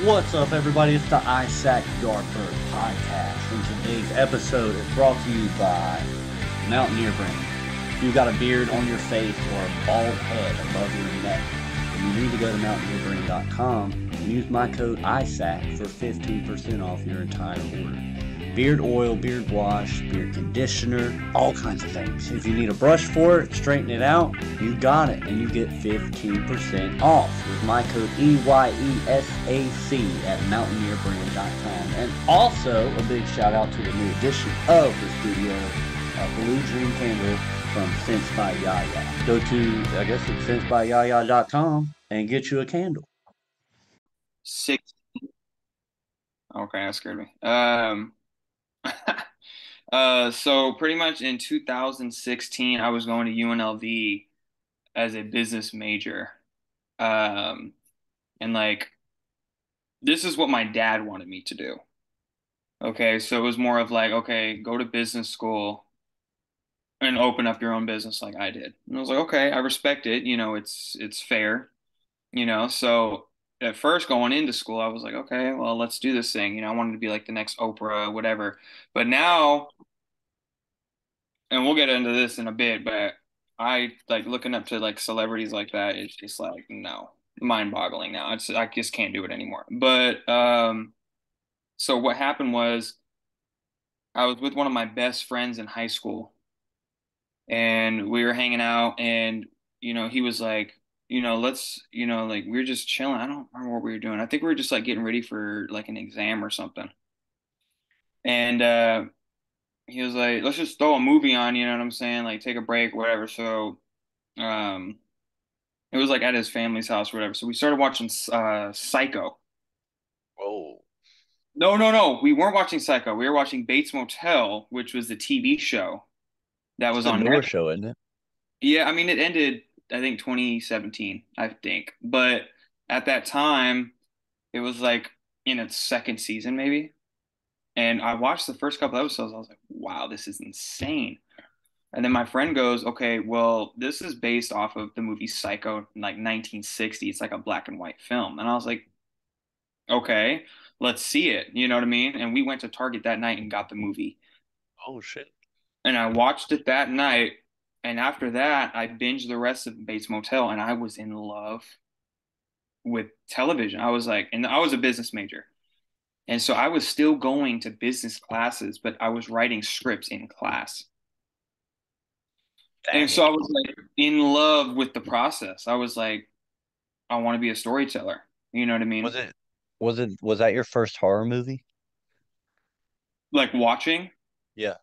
What's up, everybody? It's the Isaac Yarford podcast, and today's episode is brought to you by Mountaineer Brand. If you've got a beard on your face or a bald head above your neck, then you need to go to mountaineerbrand.com and use my code ISAC for 15% off your entire order. Beard oil, beard wash, beard conditioner, all kinds of things. If you need a brush for it, straighten it out, you got it, and you get 15% off with my code EYESAC at mountaineerbrand.com. And also a big shout out to the new addition of the studio, a Blue Dream candle from Sense by Yaya. Go to, I guess it's sensebyyaya.com and get you a candle. Six. Okay, that scared me. So pretty much in 2016, I was going to UNLV as a business major. Um, and like this is what my dad wanted me to do. Okay, so it was more of like, okay, go to business school and open up your own business like I did. And I was like, okay, I respect it. It's fair. So at first going into school, I was like, okay, well, let's do this thing. I wanted to be like the next Oprah, whatever. But now, and we'll get into this in a bit, but I like looking up to like celebrities like that. It's just like, no, mind-boggling now. I just can't do it anymore. But so what happened was I was with one of my best friends in high school, and we were hanging out, and he was like, let's, like we were just chilling. I don't remember what we were doing. I think we were just like getting ready for like an exam or something. And he was like, let's just throw a movie on, you know what I'm saying? Like take a break, whatever. So um it was like at his family's house or whatever. So we started watching Psycho. Whoa. No, no, no. We weren't watching Psycho. We were watching Bates Motel, which was the TV show that It's was a on newer Netflix. show, isn't it? Yeah, I mean it ended I think 2017, I think. But at that time, it was like in its second season maybe. And I watched the first couple episodes. I was like, wow, this is insane. And then my friend goes, okay, well, this is based off of the movie Psycho in like 1960. It's like a black and white film. And I was like, okay, let's see it. You know what I mean? And we went to Target that night and got the movie. Oh, shit. And I watched it that night. And after that, I binged the rest of Bates Motel, and I was in love with television. I was like, and I was a business major. And so I was still going to business classes, but I was writing scripts in class. And so I Dang. was like in love with the process. I was like, I want to be a storyteller. You know what I Was mean? it was that your first horror movie? Like watching, Yeah.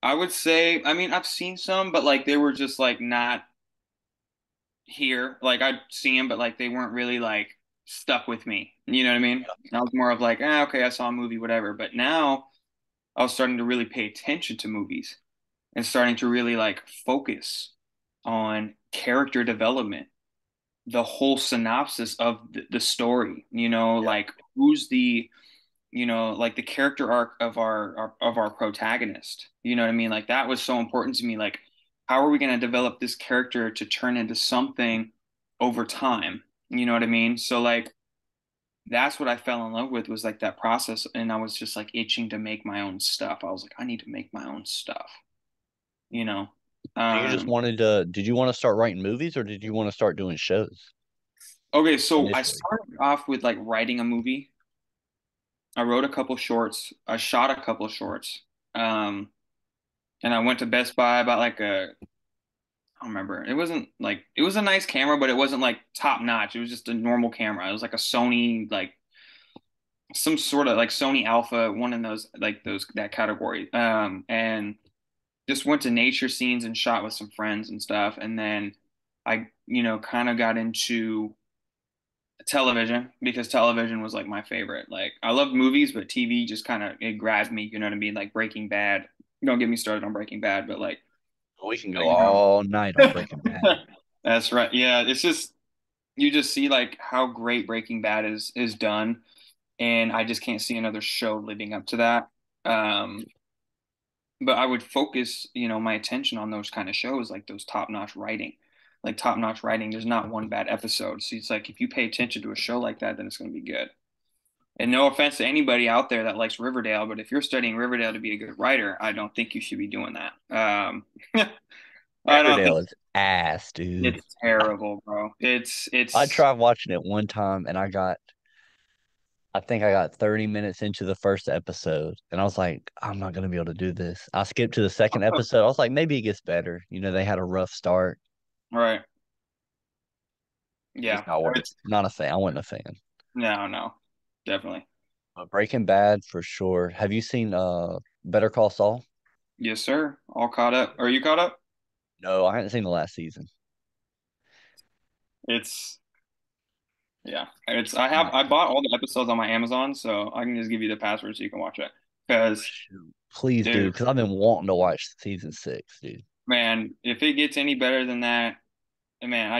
I would say, I mean, I've seen some, but like they were just like not here. Like I'd see them, but like they weren't really like stuck with me. You know what I mean? I was more of like, okay, I saw a movie, whatever. But now I was starting to really pay attention to movies and starting to really like focus on character development, the whole synopsis of the story, Yeah. like who's the, like the character arc of our protagonist. You know what I mean? Like that was so important to me. Like, how are we going to develop this character to turn into something over time? You know what I mean? So like that's what I fell in love with was like that process. And I was just like itching to make my own stuff. I was like, I need to make my own stuff, you know? So you just Um, wanted to, did you want to start writing movies or did you want to start doing shows okay, so I initially? started off with like writing a movie. I wrote a couple shorts. I shot a couple shorts. Um, and I went to Best Buy about like I don't remember. It wasn't like it was a nice camera, but it wasn't like top notch. It was just a normal camera. It was like a Sony, like some sort of like Sony Alpha, one in those like those that category. And just went to nature scenes and shot with some friends and stuff. And then I, kind of got into television because television was like my favorite. Like I loved movies, but TV just kind of it grabbed me. You know what I mean? Like Breaking Bad. Don't get me started on Breaking Bad, but like We can go you know, all night on Breaking Bad. that's right. Yeah, it's just you just see like how great Breaking Bad is done, and I just can't see another show living up to that. Um, but I would focus, my attention on those kind of shows, like those top-notch writing. like top-notch writing. There's not one bad episode. So it's like if you pay attention to a show like that, then it's going to be good. And no offense to anybody out there that likes Riverdale, but if you're studying Riverdale to be a good writer, I don't think you should be doing that. I don't Riverdale think is ass, dude. it's terrible, bro. It's I it's tried watching it one time and I think I got 30 minutes into the first episode and I was like, I'm not gonna be able to do this. I skipped to the second episode. I was like, maybe it gets better. They had a rough start. right. It's Yeah. not worth it. It's Not a fan. I wasn't a fan. no, no, definitely. But Breaking Bad for sure. Have you seen Better Call Saul? Yes, sir. All caught up. Are you caught up? No, I haven't seen the last season. It's yeah. Might. I bought all the episodes on my Amazon, so I can just give you the password so you can watch it. Because Shoot. Please do, dude, because I've been wanting to watch season 6, dude. man, if it gets any better than that, man,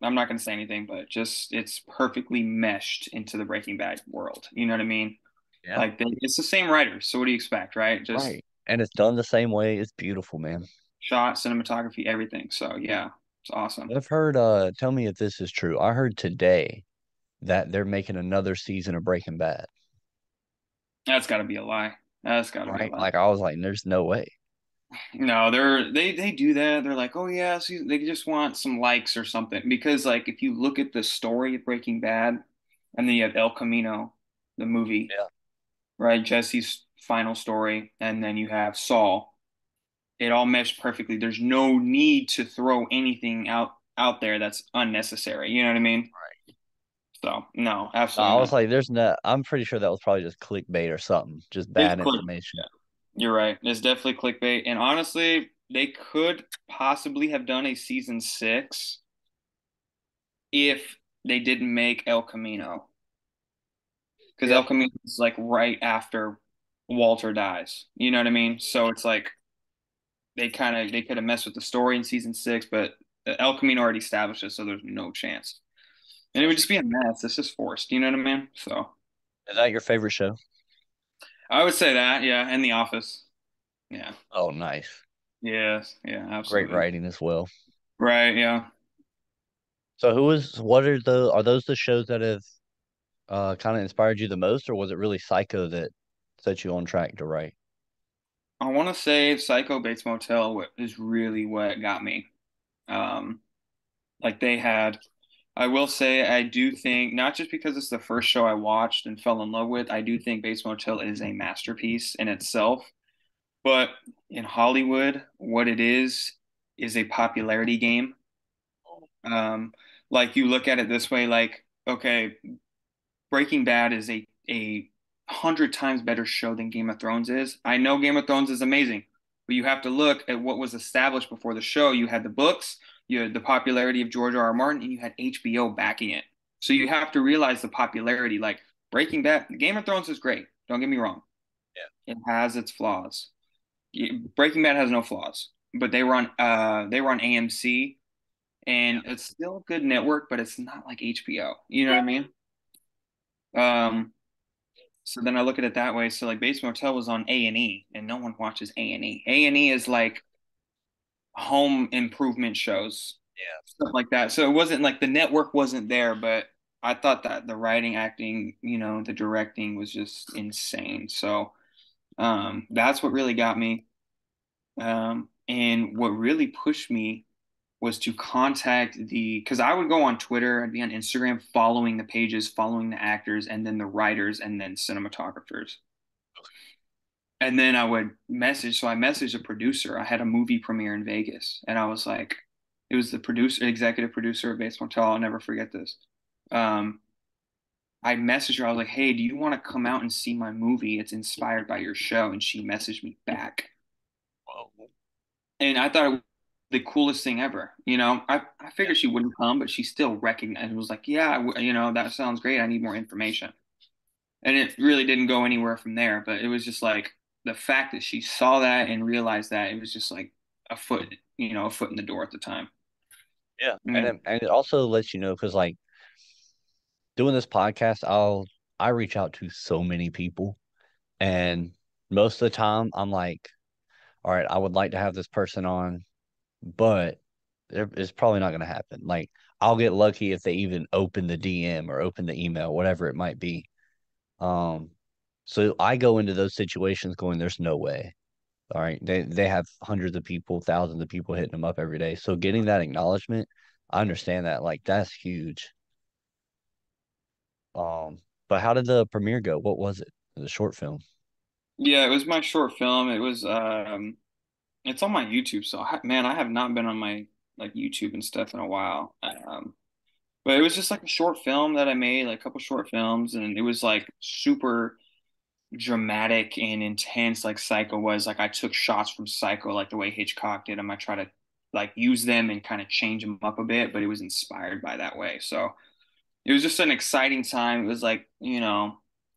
I'm not gonna say anything, but just it's perfectly meshed into the Breaking Bad world. You know what I mean? Yeah. Like it's the same writers, so what do you expect, right? Just Right. And it's done the same way. It's beautiful, man. shot, cinematography, everything. So yeah, it's awesome. I've heard, tell me if this is true. I heard today that they're making another season of Breaking Bad, That's got to be a lie. That's got to be a right? lie. Like I was like, there's no way. No, they do that. They're like, oh yeah, so they just want some likes or something. Because like if you look at the story of Breaking Bad, and then you have El Camino, the movie, Yeah. right? Jesse's final story, and then you have Saul. It all meshed perfectly. There's no need to throw anything out there that's unnecessary. You know what I mean? Right. So no, No, absolutely I was not. like, there's no, I'm pretty sure that was probably just clickbait or something, just It's bad click. information. Yeah, you're right. It's definitely clickbait. And honestly, they could possibly have done a season six if they didn't make El Camino, because Yeah. El Camino is like right after Walter dies. You know what I mean? So it's like they could have messed with the story in season six, but El Camino already established it, so there's no chance. And it would just be a mess. It's just forced. You know what I mean? So Is that your favorite show? I would say that, yeah, and The Office. Yeah. Oh, nice. Yes. Yeah, Great absolutely. writing as well. Right, yeah. So what are those the shows that have kind of inspired you the most, or was it really Psycho that set you on track to write? I want to say Psycho Bates Motel is really what got me. Um, like they had, I will say, I do think, not just because it's the first show I watched and fell in love with, I do think Bates Motel is a masterpiece in itself. But in Hollywood, what it is a popularity game. Um, like you look at it this way, like, okay, Breaking Bad is a hundred times better show than Game of Thrones is. I know Game of Thrones is amazing, but you have to look at what was established before the show. You had the books, you had the popularity of George R. R. Martin, and you had HBO backing it. So you have to realize the popularity. Like Breaking Bad, Game of Thrones is great. Don't get me wrong. It has its flaws. Breaking Bad has no flaws, but they run AMC, Yeah. and it's still a good network, but it's not like HBO. You know what I mean? Um, So then I look at it that way. So like Bates Motel was on A&E, and no one watches A&E. A&E is like home improvement shows, Yeah. stuff like that. So it wasn't like the network wasn't there, but I thought that the writing, acting, the directing was just insane. So that's what really got me. And what really pushed me was to contact because I would go on Twitter, I'd be on Instagram following the pages, following the actors, and then the writers, and then cinematographers. And then I would message. So I messaged a producer. I had a movie premiere in Vegas, and I was like, it was the producer, executive producer of Bates Motel. I'll never forget this. Um, I messaged her. I was like, hey, do you want to come out and see my movie? It's inspired by your show. And she messaged me back. Whoa. And I thought it was the coolest thing ever. I figured she wouldn't come, but she still recognized and was like, yeah, that sounds great. I need more information. And it really didn't go anywhere from there. But it was just like the fact that she saw that and realized that it was just like a foot in the door at the time. Yeah. And Mm. and it also lets you know because like doing this podcast, I reach out to so many people, and most of the time I'm like, all right, I would like to have this person on, but it's probably not going to happen. Like I'll get lucky if they even open the DM or open the email, whatever it might be. Um, so I go into those situations going, there's no way. All right. They have hundreds of people, thousands of people hitting them up every day. So getting that acknowledgement, I understand that. Like that's huge. Um, but how did the premiere go? What was it? The short film. Yeah, it was my short film. It was it's on my YouTube, so man, I have not been on my like YouTube and stuff in a while. But it was just like a short film that I made, like a couple short films, and it was like super dramatic and intense, like Psycho was. Like I took shots from Psycho, like the way Hitchcock did them. I try to like use them and kind of change them up a bit, but it was inspired by that way. So it was just an exciting time. It was like,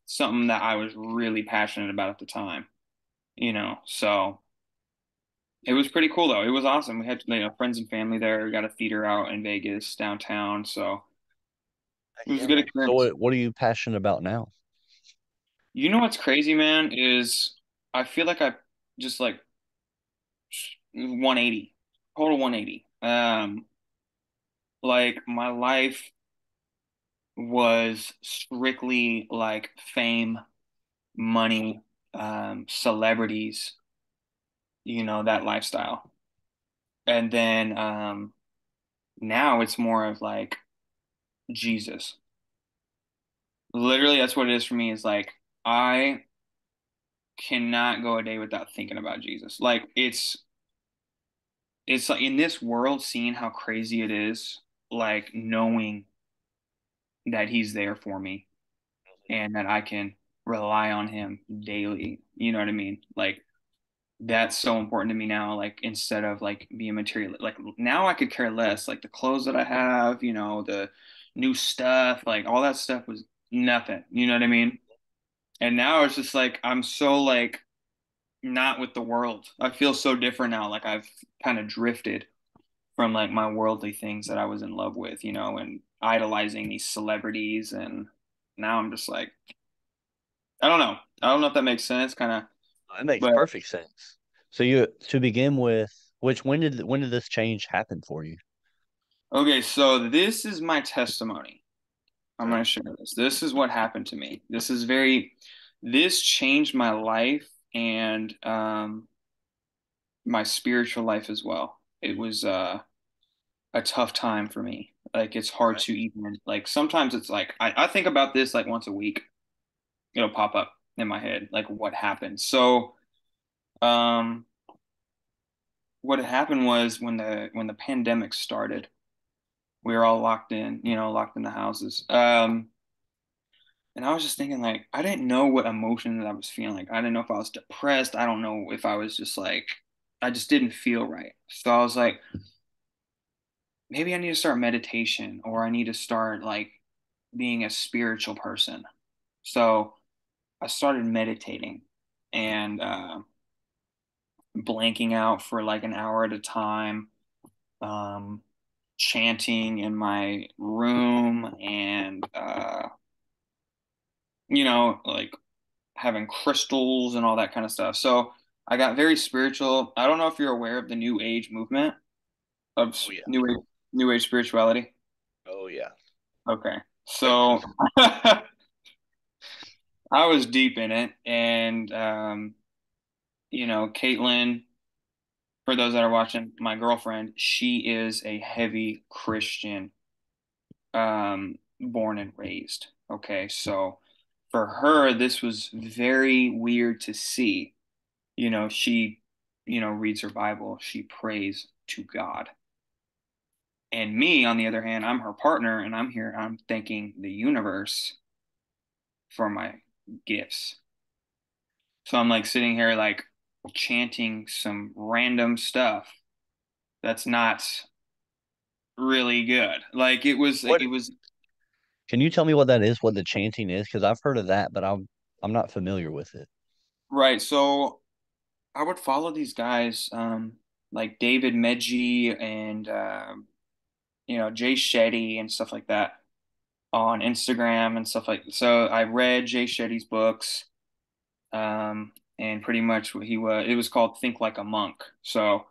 something that I was really passionate about at the time, So it was pretty cool though. It was awesome. We had, friends and family there. We got a theater out in Vegas downtown, so Heck it was a yeah, good man. So experience. what are you passionate about now? You know what's crazy, man, is I feel like I just like 180, total 180. Like my life was strictly like fame, money, celebrities, that lifestyle. And then now it's more of like Jesus. Literally, that's what it is for me, is like I cannot go a day without thinking about Jesus. Like it's like in this world, seeing how crazy it is, like knowing that he's there for me and that I can rely on him daily. You know what I mean? Like that's so important to me now. Like instead of like being material, like now I could care less. Like the clothes that I have, the new stuff, like all that stuff was nothing. You know what I mean? And now it's just like I'm so like not with the world. I feel so different now. Like I've kind of drifted from like my worldly things that I was in love with, and idolizing these celebrities. And now I'm just like, I don't know. I don't know if that makes sense, kind of. It makes But perfect sense. So you to begin with, which when did this change happen for you? okay, so this is my testimony. I'm Okay. going to share this. This is what happened to me. This changed my life and my spiritual life as well. It was a tough time for me. Like it's hard Okay. to even like sometimes it's like I think about this like once a week. It'll pop up in my head, like what happened. So um what happened was when the pandemic started, we were all locked in, locked in the houses. And I was just thinking like I didn't know what emotions I was feeling. Like I didn't know if I was depressed. I don't know if I was just like I just didn't feel right. So I was like, maybe I need to start meditation or I need to start like being a spiritual person. So I started meditating and blanking out for like an hour at a time, um, chanting in my room and, like having crystals and all that kind of stuff. So I got very spiritual. I don't know if you're aware of the New Age movement of Oh yeah. New Age spirituality. Oh yeah. Okay. Big So time. I was deep in it and, Caitlin, for those that are watching, my girlfriend, she is a heavy Christian, born and raised. Okay, so for her, this was very weird to see. She, reads her Bible, she prays to God. And me, on the other hand, I'm her partner, and I'm here, I'm thanking the universe for my gifts. So I'm like sitting here, like chanting some random stuff that's not really good. Like What it was can you tell me what that is, what the chanting is? Because I've heard of that, but I'm not familiar with it. right. So I would follow these guys, like David Medji and Jay Shetty and stuff like that on Instagram and stuff like. So I read Jay Shetty's books, and pretty much what he was. It was called Think Like a Monk. So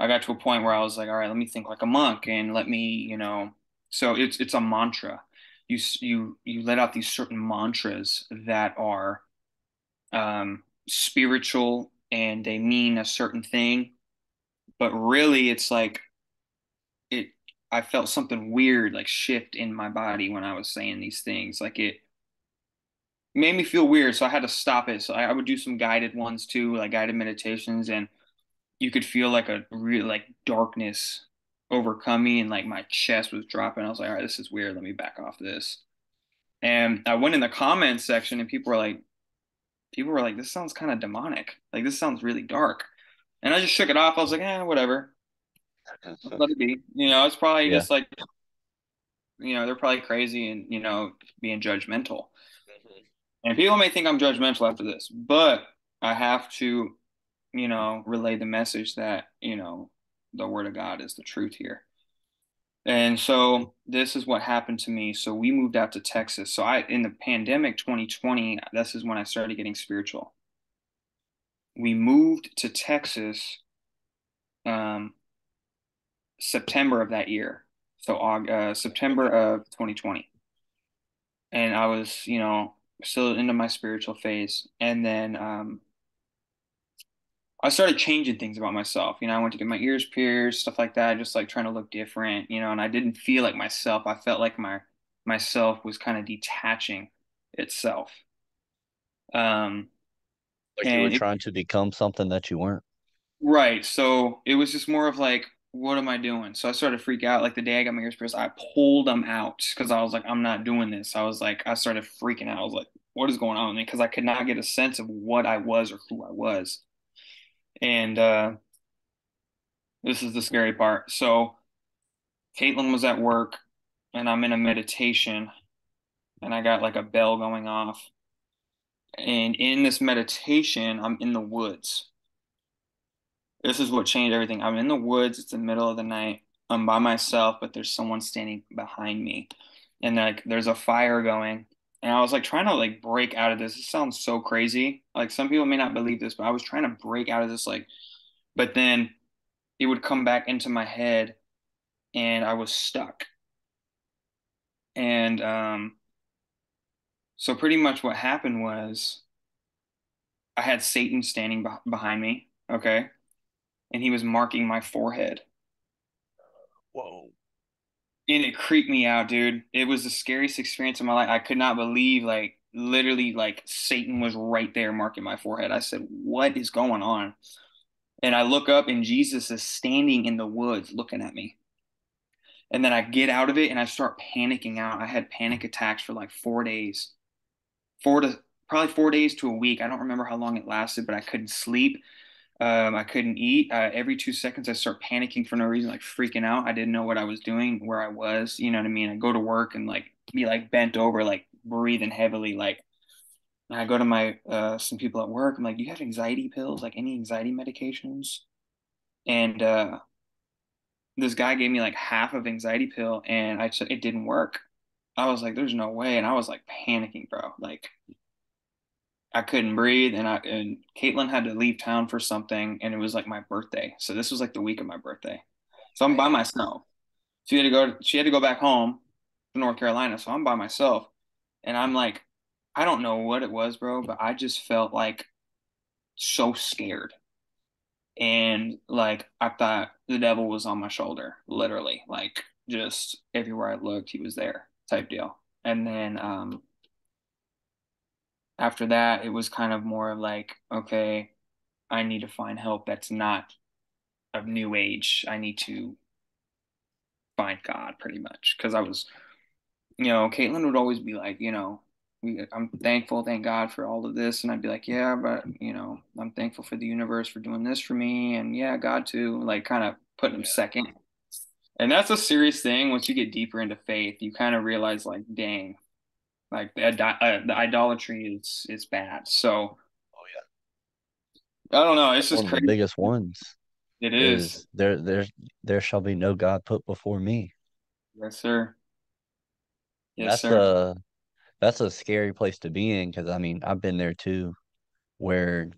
I got to a point where I was like, all right, let me think like a monk and let me, so it's a mantra. You let out these certain mantras that are spiritual and they mean a certain thing, but really it's like it I felt something weird like shift in my body when I was saying these things. Like it made me feel weird, so I had to stop it. So I would do some guided ones too, like guided meditations, and you could feel like a real like darkness overcome me and like my chest was dropping. I was like, all right, this is weird. Let me back off this. And I went in the comments section and people were like, this sounds kind of demonic. Like this sounds really dark. And I just shook it off. I was like, whatever. Let it be. It's probably Yeah. just like, they're probably crazy and, being judgmental. And people may think I'm judgmental after this, but I have to, relay the message that, the word of God is the truth here. And so this is what happened to me. So we moved out to Texas. So in the pandemic 2020, this is when I started getting spiritual. We moved to Texas um, September of that year. So September of 2020. And I was, still into my spiritual phase. And then I started changing things about myself. I went to get my ears pierced, stuff like that, just like trying to look different, and I didn't feel like myself. I felt like myself was kind of detaching itself. Um, Like you were and trying to become something that you weren't. right, so it was just more of like, what am I doing? So I started to freak out. Like the day I got my ears pierced, I pulled them out because I was like, I'm not doing this. I started freaking out. I was like, what is going on with me? Because I could not get a sense of what I was or who I was. And this is the scary part. So Caitlin was at work and I'm in a meditation and I got like a bell going off. And in this meditation, I'm in the woods. This is what changed everything. I'm in the woods. It's the middle of the night. I'm by myself, but there's someone standing behind me. And like there's a fire going. And I was like trying to like break out of this. It sounds so crazy. Like some people may not believe this, but I was trying to break out of this like, but then it would come back into my head and I was stuck. And so pretty much what happened was I had Satan standing behind me, okay? And he was marking my forehead. Whoa. And it creeped me out, dude. It was the scariest experience of my life. I could not believe, like, literally, like, Satan was right there marking my forehead. I said, what is going on? And I look up, and Jesus is standing in the woods looking at me. And then I get out of it, and I start panicking out. I had panic attacks for like 4 days, probably 4 days to a week. I don't remember how long it lasted, but I couldn't sleep. I couldn't eat. Every 2 seconds, I start panicking for no reason, like freaking out. I didn't know what I was doing, where I was. You know what I mean? I go to work and like be like bent over, like breathing heavily. Like and I go to my some people at work. I'm like, "Do you have anxiety pills? Like any anxiety medications?" And this guy gave me like half of anxiety pill, and I said it didn't work. I was like, "There's no way," and I was like panicking, bro. Like I couldn't breathe, and Caitlin had to leave town for something, and it was like my birthday. So this was like the week of my birthday. So I'm by Man. myself. She had to go back home to North Carolina. So I'm by myself, and I'm like, I don't know what it was, bro, but I just felt like so scared, and like I thought the devil was on my shoulder, literally, like just everywhere I looked, he was there, type deal. And then after that, it was kind of more of like, okay. I need to find help that's not of new age. I need to find God pretty much. Because I was, Caitlin would always be like, I'm thankful, thank God for all of this. And I'd be like, yeah, but, I'm thankful for the universe for doing this for me. And yeah, God too, like kind of putting him Yeah. second. And that's a serious thing. Once you get deeper into faith, you kind of realize like, dang, like the idolatry is bad. So Oh yeah. I don't know. It's That's just one of the crazy. biggest ones It is. is there shall be no God put before me. Yes, sir. Yes, That's sir. a that's a scary place to be in because I mean I've been there too, where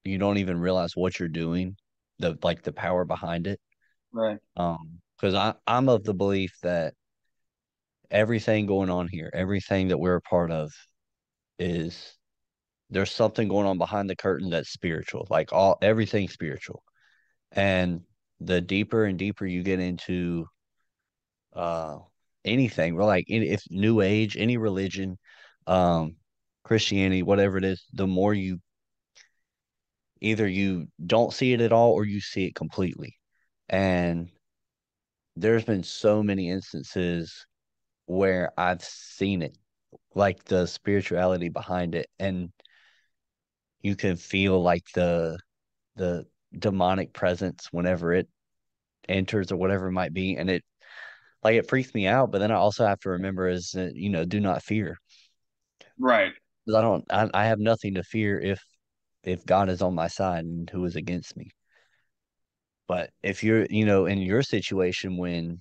you don't even realize what you're doing. the power behind it. Right. Because I'm of the belief that everything going on here, everything that we're a part of is there's something going on behind the curtain that's spiritual, like all everything spiritual. And the deeper and deeper you get into uh anything, we're like if new age, any religion, um, Christianity, whatever it is, the more you either you don't see it at all or you see it completely. And there's been so many instances where I've seen it, like the spirituality behind it, and you can feel like the demonic presence whenever it enters or whatever it might be, and it freaks me out. But then I also have to remember is that, do not fear. Right. 'Cause I have nothing to fear if God is on my side and who is against me. But if you're, in your situation when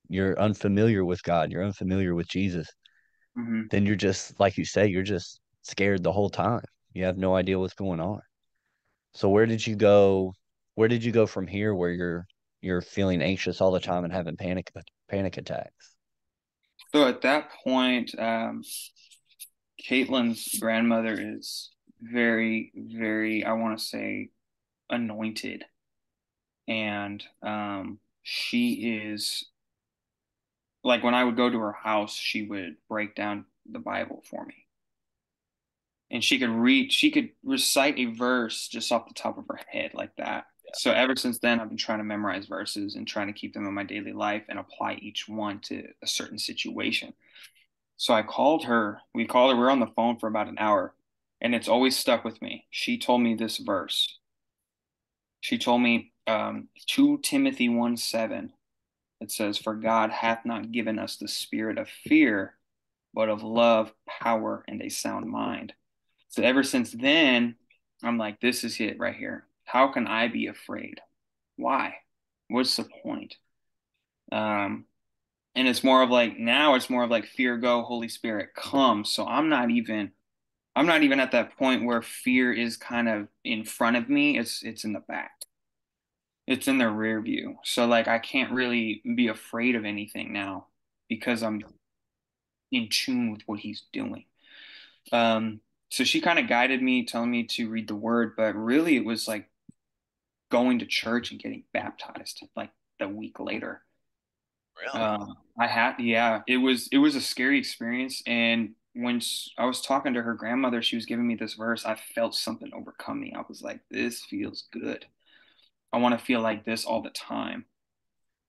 you're unfamiliar with God, you're unfamiliar with Jesus, Hmm. then you're just, like you say, you're just scared the whole time. You have no idea what's going on. So where did you go? Where did you go from here where you're feeling anxious all the time and having panic attacks? So at that point, Caitlin's grandmother is very, very, I want to say, anointed. And she is like when I would go to her house, she would break down the Bible for me. And she could recite a verse just off the top of her head like that. So ever since then, I've been trying to memorize verses and trying to keep them in my daily life and apply each one to a certain situation. So I called her. We were on the phone for about an hour, and it's always stuck with me. She told me this verse. She told me 2 Timothy 1:7. It says, "For God hath not given us the spirit of fear, but of love, power, and a sound mind." So ever since then, I'm like, this is it right here. How can I be afraid? Why? What's the point? Um, and it's more of like now it's more of like fear go, Holy Spirit come. So I'm not even at that point where fear is kind of in front of me. It's in the back. It's in the rear view. So like I can't really be afraid of anything now because I'm in tune with what he's doing. Um, so she kind of guided me, telling me to read the word, but really it was like going to church and getting baptized like the week later. Really? Yeah, it was a scary experience. And when I was talking to her grandmother, she was giving me this verse. I felt something overcome me. I was like, this feels good. I want to feel like this all the time.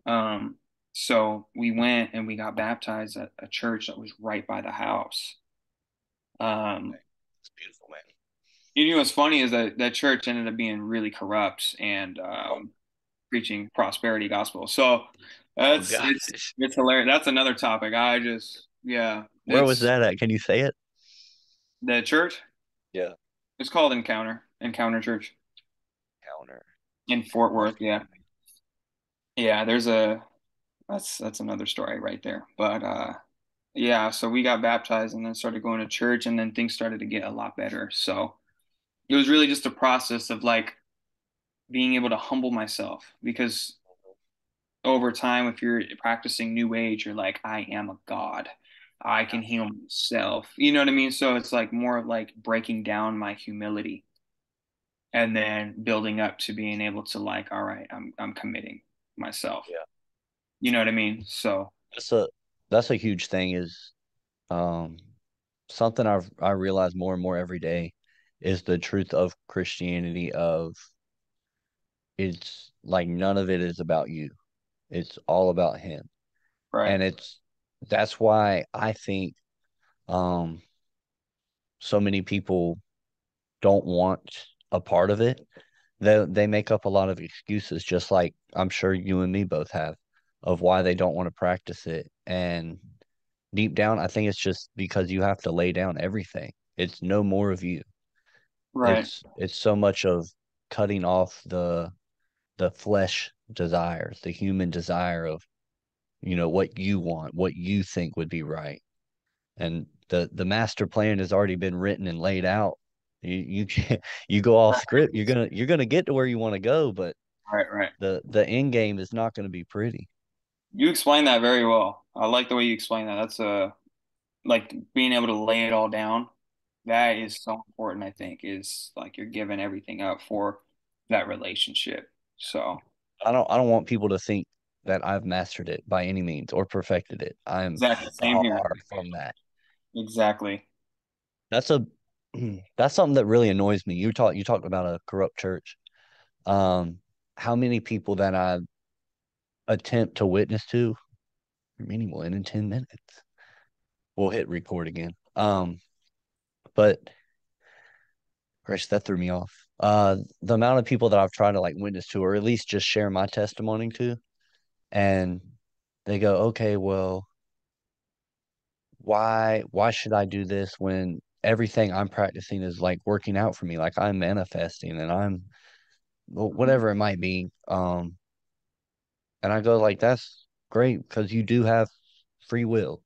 Um, so we went and we got baptized at a church that was right by the house. Um, It's beautiful, man. what's funny is that that church ended up being really corrupt and Oh, preaching prosperity gospel. So oh that's gosh. it's hilarious. That's another topic. I just yeah, Where was it's that at? Can you say it? the church. Yeah. It's called Encounter Church Counter. in Fort Must Worth. be Yeah, yeah. There's a that's another story right there. But yeah, so we got baptized and then started going to church, and then things started to get a lot better. So it was really just a process of like being able to humble myself because over time, if you're practicing new age, you're like, I am a god. I can heal myself. You know what I mean? So it's like more of like breaking down my humility and then building up to being able to like, all right, I'm committing myself. yeah. You know what I mean? So That's a that's a huge thing is um something I realize more and more every day is the truth of Christianity of it's like none of it is about you. It's all about him. right, And that's why I think um so many people don't want a part of it. They make up a lot of excuses, just like I'm sure you and me both have, of why they don't want to practice it. And deep down, I think it's just because you have to lay down everything. It's no more of you. right, It's so much of cutting off the flesh desires, the human desire of, what you want, what you think would be right. And the master plan has already been written and laid out. You can't you go off script, you're gonna get to where you want to go, but Right, right. The end game is not going to be pretty. You explained that very well. I like the way you explain that. That's like being able to lay it all down. That is so important, I think, is like you're giving everything up for that relationship. So, I don't want people to think that I've mastered it by any means or perfected it. I'm exactly. Same here. far from that. Exactly. That's a that's something that really annoys me. You talked about a corrupt church. Um, how many people that I attempt to witness to, meeting will end in 10 minutes. We'll hit record again. But Chris, that threw me off. The amount of people that I've tried to like witness to, or at least just share my testimony to, and they go, okay, well, why should I do this when everything I'm practicing is like working out for me? Like I'm manifesting and I'm well, Mhm. whatever it might be. And I go like, that's great because you do have free will,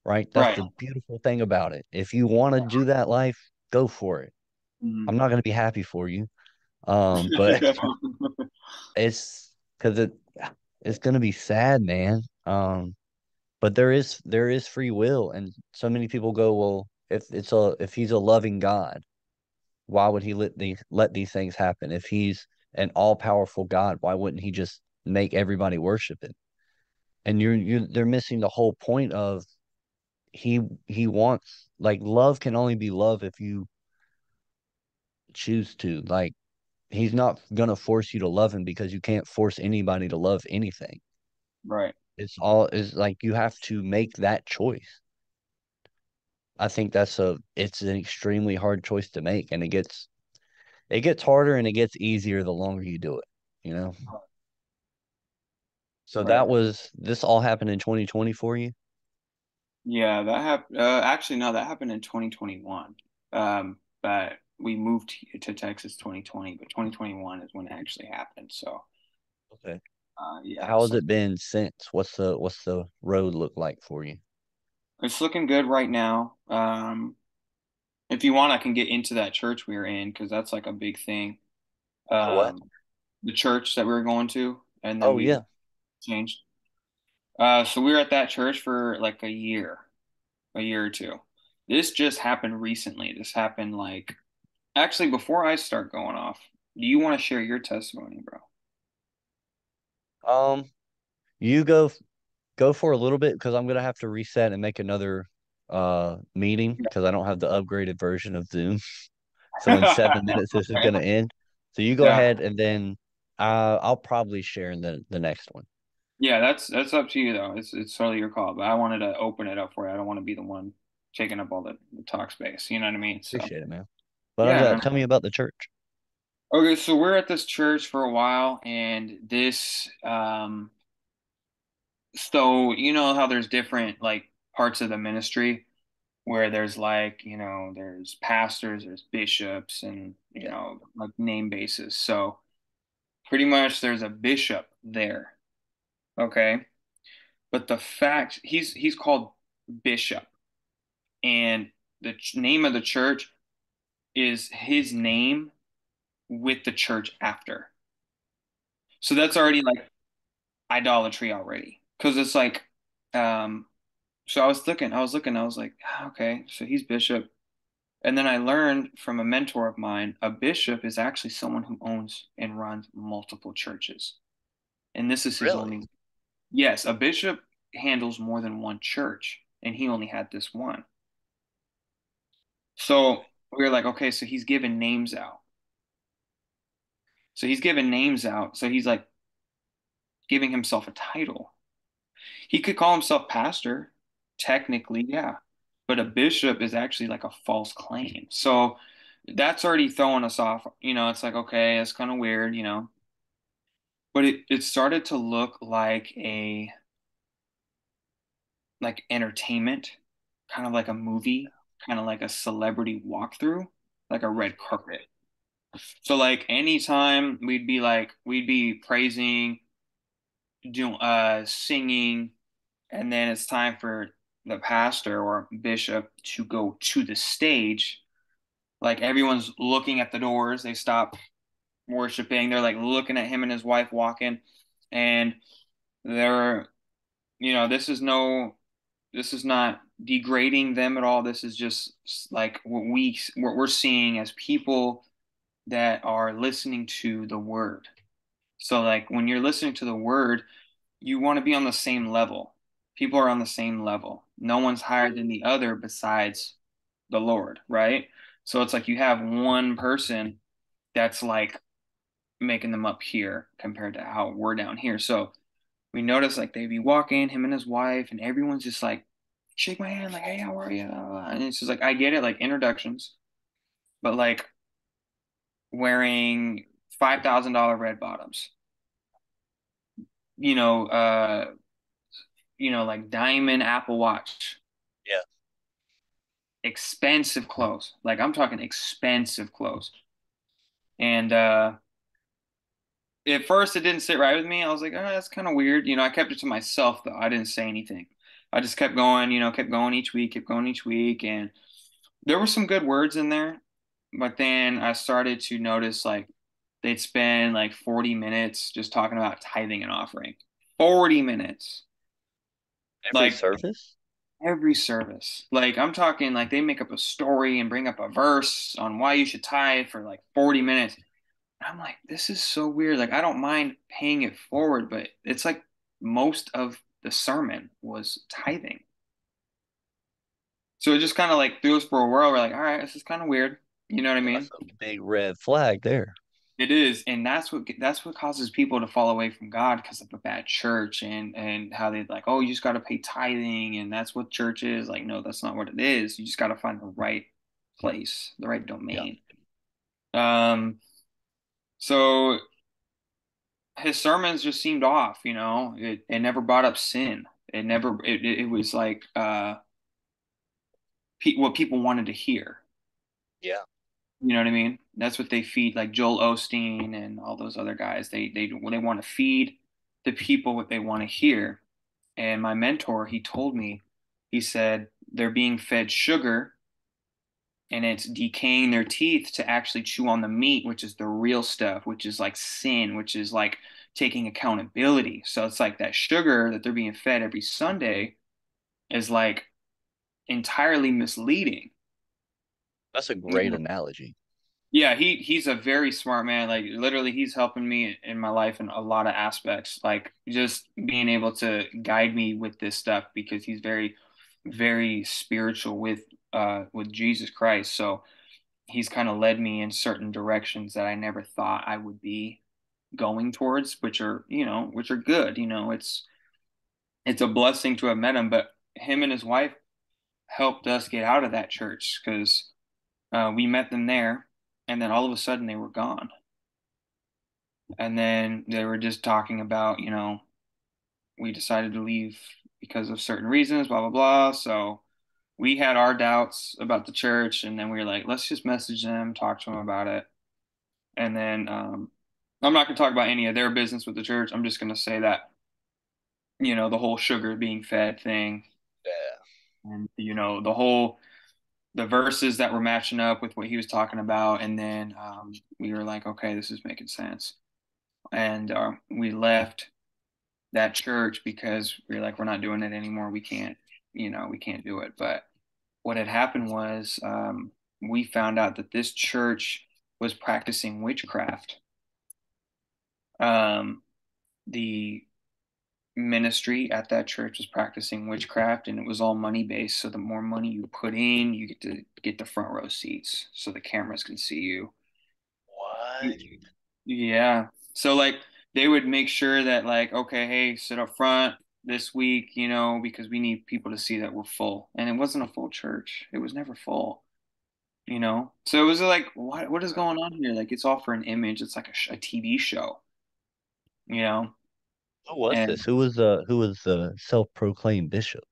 right? That's Right. the beautiful thing about it. If you want to do that life, go for it. Mhm. I'm not going to be happy for you. But it's because it's going to be sad, man. But there is free will, and so many people go, well, if he's a loving God, why would he let these things happen? If he's an all powerful God, why wouldn't he just make everybody worship it? And they're missing the whole point of he wants like love can only be love if you choose to. Like he's not gonna force you to love him because you can't force anybody to love anything. Right. It's like you have to make that choice. I think it's an extremely hard choice to make, and it gets harder and it gets easier the longer you do it, you know? So Right. this all happened in 2020 for you? Yeah, that happened. Actually, no, that happened in 2021. But we moved to Texas 2020, but 2021 is when it actually happened. So, Okay. yeah, How has so it been since? What's the road look like for you? it's looking good right now. If you want, I can get into that church we were in because that's like a big thing. The what? Um, the church that we were going to, and then Oh we yeah. changed. So we were at that church for like a year or two. This just happened recently. This happened like actually before I start going off. Do you want to share your testimony, bro? Um, you go for a little bit because I'm gonna have to reset and make another meeting because I don't have the upgraded version of Zoom. So in 7 minutes this is Okay. gonna end. So you go Yeah. ahead and then I'll probably share in the next one. Yeah, that's up to you though. It's totally your call. But I wanted to open it up for you. I don't want to be the one taking up all the talk space. You know what I mean? So Appreciate it, man. But yeah, man. tell me about the church. Okay, so we're at this church for a while, and this so you know how there's different like parts of the ministry where there's like, there's pastors, there's bishops, and Yeah. like name bases. So pretty much there's a bishop there, okay? But the fact he's called bishop, and the name of the church is his name with the church after. So that's already like idolatry already. Because it's like, um, so I was like, "Ah, okay, so he's bishop. And then I learned from a mentor of mine, a bishop is actually someone who owns and runs multiple churches. And this is his Really? only, yes, a bishop handles more than one church, and he only had this one. So we were like, okay, so he's giving names out. So he's giving names out. So he's like giving himself a title. He could call himself pastor, technically, yeah. But a bishop is actually like a false claim. So that's already throwing us off. It's like, okay, it's kind of weird. But it started to look like entertainment, kind of like a movie, kind of like a celebrity walkthrough, like a red carpet. So like anytime we'd be praising, doing singing, and then it's time for the pastor or bishop to go to the stage. Like everyone's looking at the doors, they stop, worshiping. They're like looking at him and his wife walking, and they're, this is this is not degrading them at all. This is just like what we're seeing as people that are listening to the word. So like when you're listening to the word, you want to be on the same level. People are on the same level. No one's higher than the other besides the Lord, right? So it's like you have one person that's like making them up here compared to how we're down here. So we notice like they'd be walking, him and his wife, and everyone's just like, shake my hand, like, hey, how are you? And it's just like, I get it, like introductions, but like wearing $5,000 red bottoms, you know, uh, like diamond Apple Watch, Yeah. expensive clothes. Like I'm talking expensive clothes. And at first it didn't sit right with me. I was like, oh, that's kind of weird. I kept it to myself though. I didn't say anything. I just kept going, kept going each week, kept going each week. And there were some good words in there, but then I started to notice like they'd spend like 40 minutes just talking about tithing and offering. 40 minutes. Every Like service? every service. Like I'm talking like they make up a story and bring up a verse on why you should tithe for like 40 minutes. I'm like, this is so weird. Like I don't mind paying it forward, but it's like most of the sermon was tithing. So it just kind of like threw us for a whirl. We're like, all right, this is kind of weird. You know what I That's mean? a big red flag there. It is, and that's what causes people to fall away from God because of a bad church and how they like, oh, you just got to pay tithing, and that's what church is. Like, no, that's not what it is. You just got to find the right place, the right Yeah. domain. Um, so his sermons just seemed off. It never brought up sin. It was like pe what people wanted to hear. Yeah. You know what I mean? That's what they feed, like Joel Osteen and all those other guys. They want to feed the people what they want to hear. And my mentor, he told me, he said they're being fed sugar and it's decaying their teeth to actually chew on the meat, which is the real stuff, which is like sin, which is like taking accountability. So it's like that sugar that they're being fed every Sunday is like entirely misleading. That's a great analogy. Yeah, he's a very smart man. Like literally he's helping me in my life in a lot of aspects. Like just being able to guide me with this stuff because he's very, very spiritual with Jesus Christ. So he's kind of led me in certain directions that I never thought I would be going towards, which are good. It's a blessing to have met him, but him and his wife helped us get out of that church because we met them there, and then all of a sudden they were gone. And then they were just talking about, we decided to leave because of certain reasons, blah, blah, blah. So we had our doubts about the church, and then we were like, let's just message them, talk to them about it. And then I'm not going to talk about any of their business with the church. I'm just going to say that, the whole sugar being fed thing, Yeah. and, the verses that were matching up with what he was talking about. And then we were like, okay, this is making sense. And we left that church because we were like, we're not doing it anymore. We can't do it. But what had happened was we found out that this church was practicing witchcraft. Um, the ministry at that church was practicing witchcraft and it was all money based. So the more money you put in, you get to get the front row seats so the cameras can see you. What? Yeah. So like they would make sure that like, okay, hey, sit up front this week, because we need people to see that we're full. And it wasn't a full church. It was never full. So it was like, what is going on here? Like it's all for an image. It's like a TV show, you know? Who was And this? Who was the self-proclaimed bishop?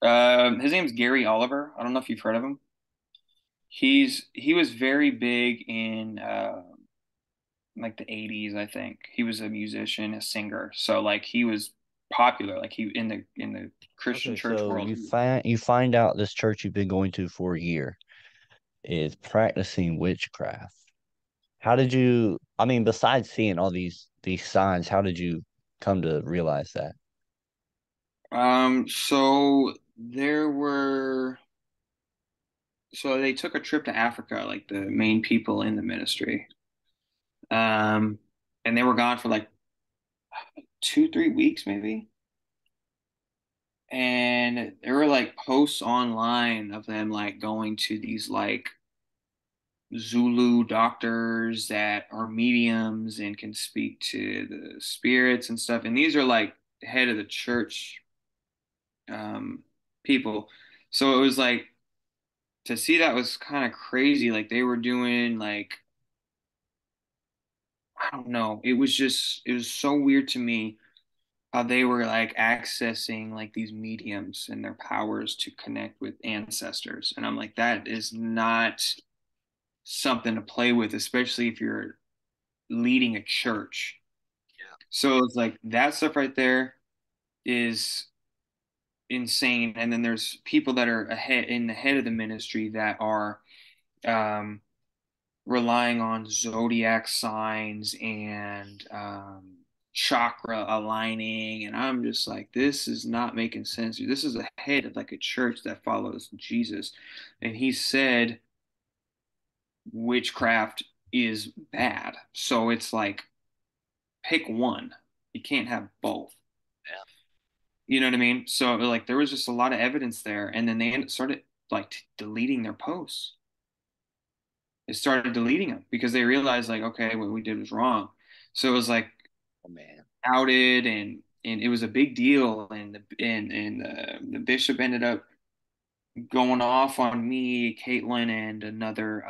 his name's Gary Oliver. I don't know if you've heard of him. He was very big in like the 80s, I think. He was a musician, a singer. So like he was popular, like he in the Christian Okay, church so world. you find out this church you've been going to for a year is practicing witchcraft. How did you, I mean, besides seeing all these signs, how did you come to realize that? So there were, so they took a trip to Africa, like the main people in the ministry. Um, and they were gone for like 2, 3 weeks maybe. And there were like posts online of them like going to these like Zulu doctors that are mediums and can speak to the spirits and stuff. And these are like head of the church um people. So it was like to see that was kind of crazy. Like they were doing like I don't know. It was so weird to me how they were like accessing like these mediums and their powers to connect with ancestors. And I'm like, that is not something to play with, especially if you're leading a church. So it's like that stuff right there is insane. And then there's people that are ahead in the head of the ministry that are um, relying on zodiac signs and chakra aligning. And I'm just like, this is not making sense. This is a head of like a church that follows Jesus. And he said witchcraft is bad. So it's like, pick one. You can't have both. Yeah. You know what I mean? So like there was just a lot of evidence there. And then they started like deleting their posts. They started deleting them because they realized like, okay, what we did was wrong. So it was like Oh man. outed and it was a big deal. And the bishop ended up going off on me, Caitlin, and another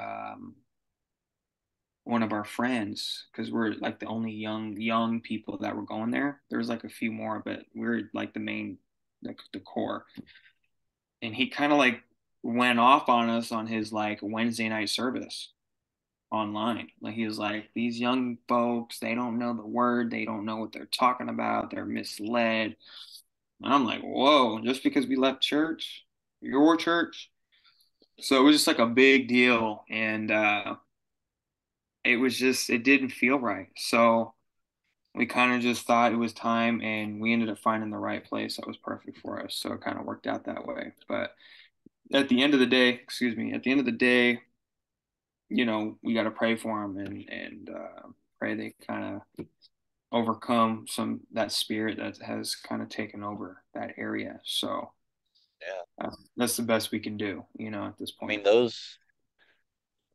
one of our friends because we're like the only young people that were going there. There was like a few more, but we're like the main the core. And he kind of like went off on us on his like Wednesday night service online. Like he was like, these young folks, they don't know the word, they don't know what they're talking about, they're misled. And I'm like, whoa, just because we left church, your church. So it was just like a big deal. And it was just it didn't feel right. So we kind of just thought it was time and we ended up finding the right place that was perfect for us. So it kind of worked out that way. But at the end of the day, excuse me, at the end of the day, we got to pray for them and pray they kind of overcome some that spirit that has kind of taken over that area. So Yeah. that's the best we can do, at this I mean, point.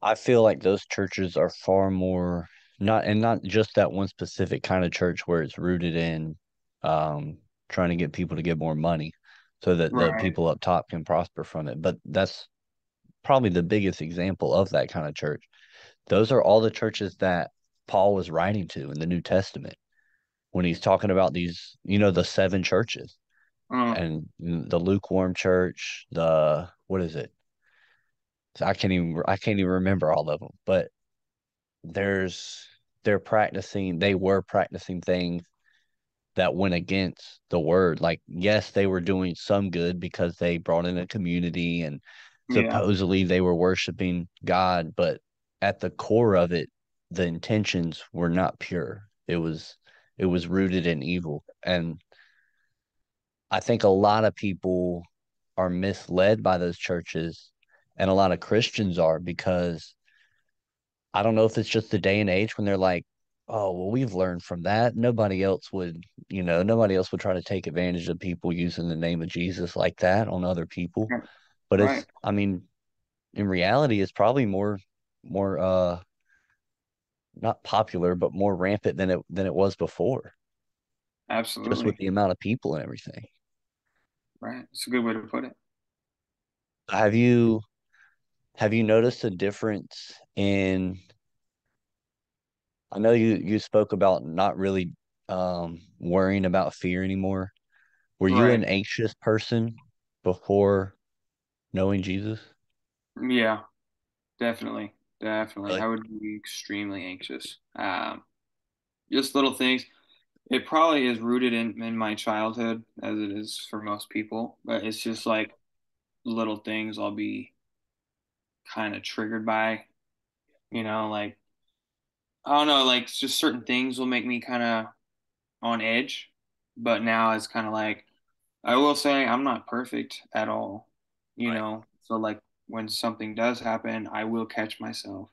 I feel like those churches are far more not just that one specific kind of church where it's rooted in um trying to get people to get more money so that the Right. people up top can prosper from it. But that's probably the biggest example of that kind of church. Those are all the churches that Paul was writing to in the New Testament when he's talking about these, the seven churches and the lukewarm church, the what is it? I can't even remember all of them, but there's they were practicing things that went against the word. Like, yes, they were doing some good because they brought in a community and Yeah. supposedly they were worshiping God, but at the core of it, the intentions were not pure. It was rooted in evil. And I think a lot of people are misled by those churches, and a lot of Christians are because I don't know if it's just the day and age when they're like, oh, well, we've learned from that. Nobody else would try to take advantage of people using the name of Jesus like that on other people. Right. But Right. I mean, in reality, it's probably more, not popular, but more rampant than it was before, just with Absolutely. the amount of people and everything. Right. It's a good way to put it. Have you have you noticed a difference in I know you spoke about not really worrying about fear anymore. Were you Right. an anxious person before knowing Jesus? Yeah, definitely. Definitely. Really? I would be extremely anxious. Just little things. It probably is rooted in my childhood, as it is for most people, but it's just like little things I'll be kind of triggered by, like I don't know, like just certain things will make me kind of on edge. But now it's kind of like I will say I'm not perfect at all, you Right. know. So like when something does happen, I will catch myself.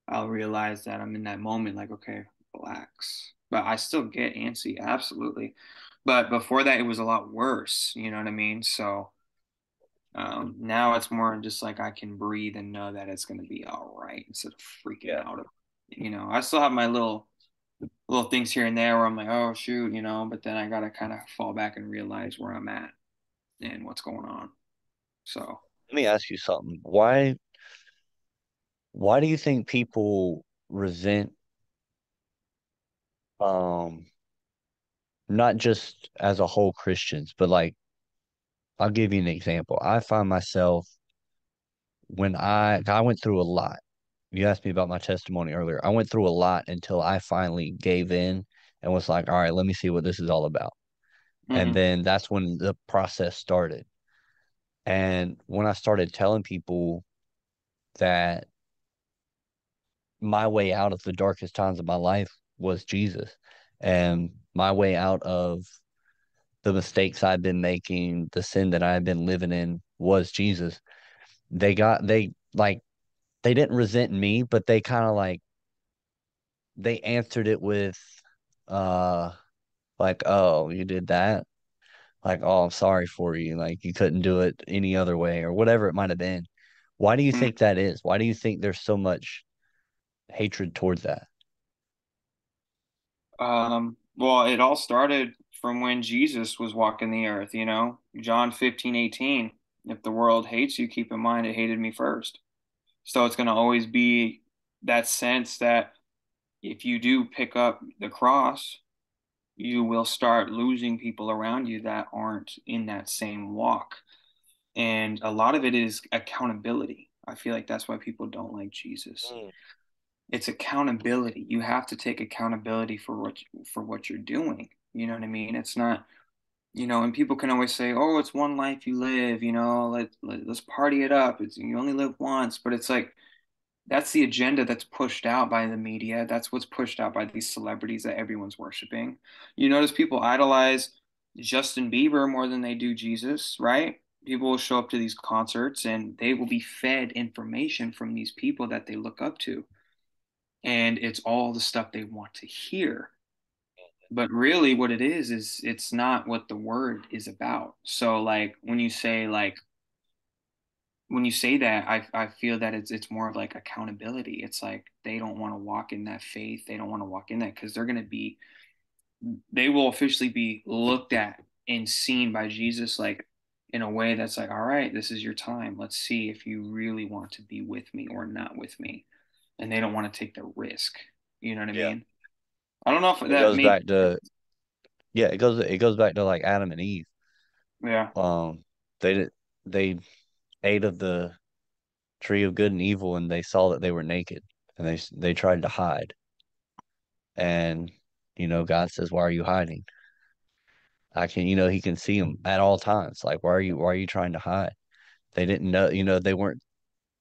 I'll realize that I'm in that moment, like, okay, relax. But I still get antsy, absolutely. But before that, it was a lot worse, you know what I mean? So now it's more just like I can breathe and know that it's going to be all right instead of freaking Yeah. out. You know, I still have my little things here and there where I'm like, oh shoot, you know, but then I gotta kind of fall back and realize where I'm at and what's going on. So, Let me ask you something. Why do you think people resent um not just as a whole Christians, but like I'll give you an example. I find myself when I went through a lot. You asked me about my testimony earlier. I went through a lot until I finally gave in and was like, all right, let me see what this is all about. And hmm then that's when the process started. And when I started telling people that my way out of the darkest times of my life was Jesus, and my way out of the mistakes I've been making, the sin that I've been living in was Jesus. They they didn't resent me, but they kind of like they answered it with uh like, oh, you did that? Like, oh, I'm sorry for you. Like you couldn't do it any other way or whatever it might have been. Why do you think that is? Why do you think there's so much hatred towards that? well, it all started from when Jesus was walking the earth, you know, John 15:18. If the world hates you, keep in mind it hated me first. So it's going to always be that sense that if you do pick up the cross, you will start losing people around you that aren't in that same walk. And a lot of it is accountability. I feel like that's why people don't like Jesus. Mm, It's accountability. You have to take accountability for what you're doing. You know what I mean? It's not, you know, and people can always say, "Oh, it's one life you live, you know, let's party it up. It's you only live once." But it's like that's the agenda that's pushed out by the media. That's what's pushed out by these celebrities that everyone's worshiping. You notice people idolize Justin Bieber more than they do Jesus, right? People will show up to these concerts and they will be fed information from these people that they look up to. And it's all the stuff they want to hear. But really, what it is it's not what the word is about. So, like, when you say that, I feel that it's more of like accountability. It's like they don't want to walk in that faith. They don't want to walk in that because they will officially be looked at and seen by Jesus like in a way that's like, all right, this is your time. Let's see if you really want to be with me or not with me. And they don't want to take the risk. You know what I yeah. mean? I don't know if It that goes made back to yeah, it goes back to like Adam and Eve. yeah. They did they ate of the tree of good and evil and they saw that they were naked and they tried to hide. And God says, "Why are you hiding?" I can, he can see them at all times. Like, why are you trying to hide? They didn't know, they weren't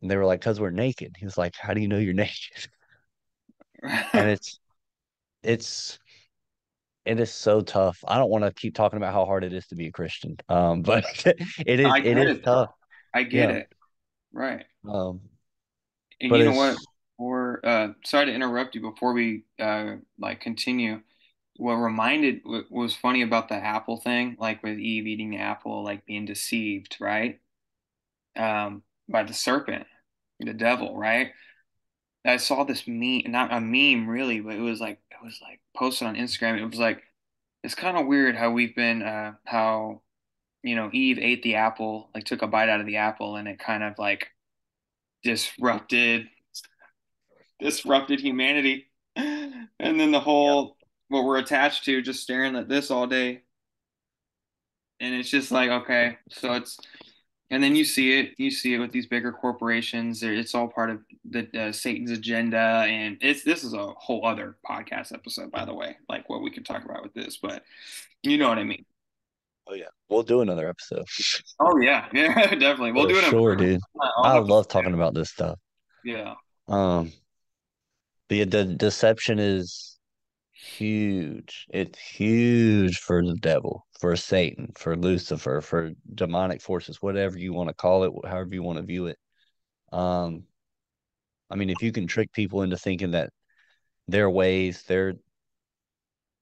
they were like, "'Cause we're naked." He was like, "How do you know you're naked?" And it's it is so tough. I don't want to keep talking about how hard it is to be a Christian. But I it get is it tough. though. I get Yeah. it. Right. Um, And but you know what? it's Or sorry to interrupt you before we like continue. What what was funny about the apple thing, like with Eve eating the apple, like being deceived, right? By the serpent, the devil, right? I saw this meme, not a meme really, but it was like posted on Instagram. It was like it's kind of weird how we've been how you know Eve ate the apple, like took a bite out of the apple, and it kind of like disrupted disrupted humanity. And then the yeah, whole what we're attached to just staring at this all day. And it's just like, okay, so it's and then you see it with these bigger corporations. It's all part of the Satan's agenda, and it's this is a whole other podcast episode, by the way, like what we could talk about with this, but you know what I mean. oh yeah, we'll do another episode Oh yeah, yeah, definitely. We'll for do it in sure, person. dude. I'll I have to. love talking about this stuff. Yeah. Um, The deception is huge. It's huge for the devil, for Satan, for Lucifer, for demonic forces, whatever you want to call it, however you want to view it. Um, I mean, if you can trick people into thinking that their ways, their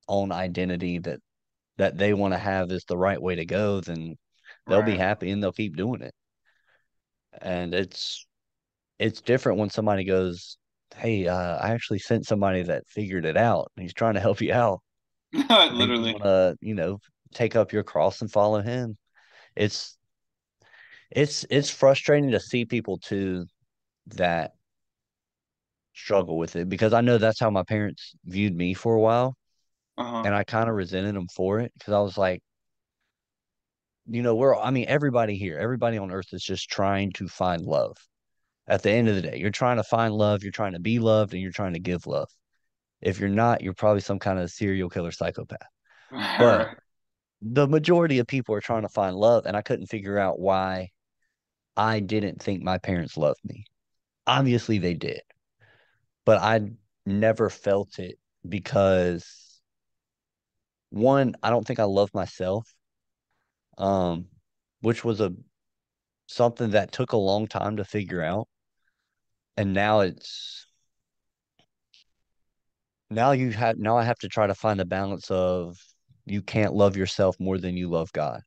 own identity that they want to have is the right way to go, then they'll be Right. happy and they'll keep doing it. And it's different when somebody goes, "Hey, I actually sent somebody that figured it out. And he's trying to help you out. Maybe you Literally. want to, take up your cross and follow him." It's it's frustrating to see people too that struggle with it because I know that's how my parents viewed me for a while, Uh-huh. and I kind of resented them for it because I was like, I mean, everybody here, everybody on earth is just trying to find love. At the end of the day, you're trying to find love, you're trying to be loved, and you're trying to give love. If you're not, you're probably some kind of serial killer psychopath. But Right. the majority of people are trying to find love, and I couldn't figure out why I didn't think my parents loved me. Obviously, they did, but I never felt it because one, I don't think I love myself, um, which was a something that took a long time to figure out, and now I have to try to find a balance of you can't love yourself more than you love God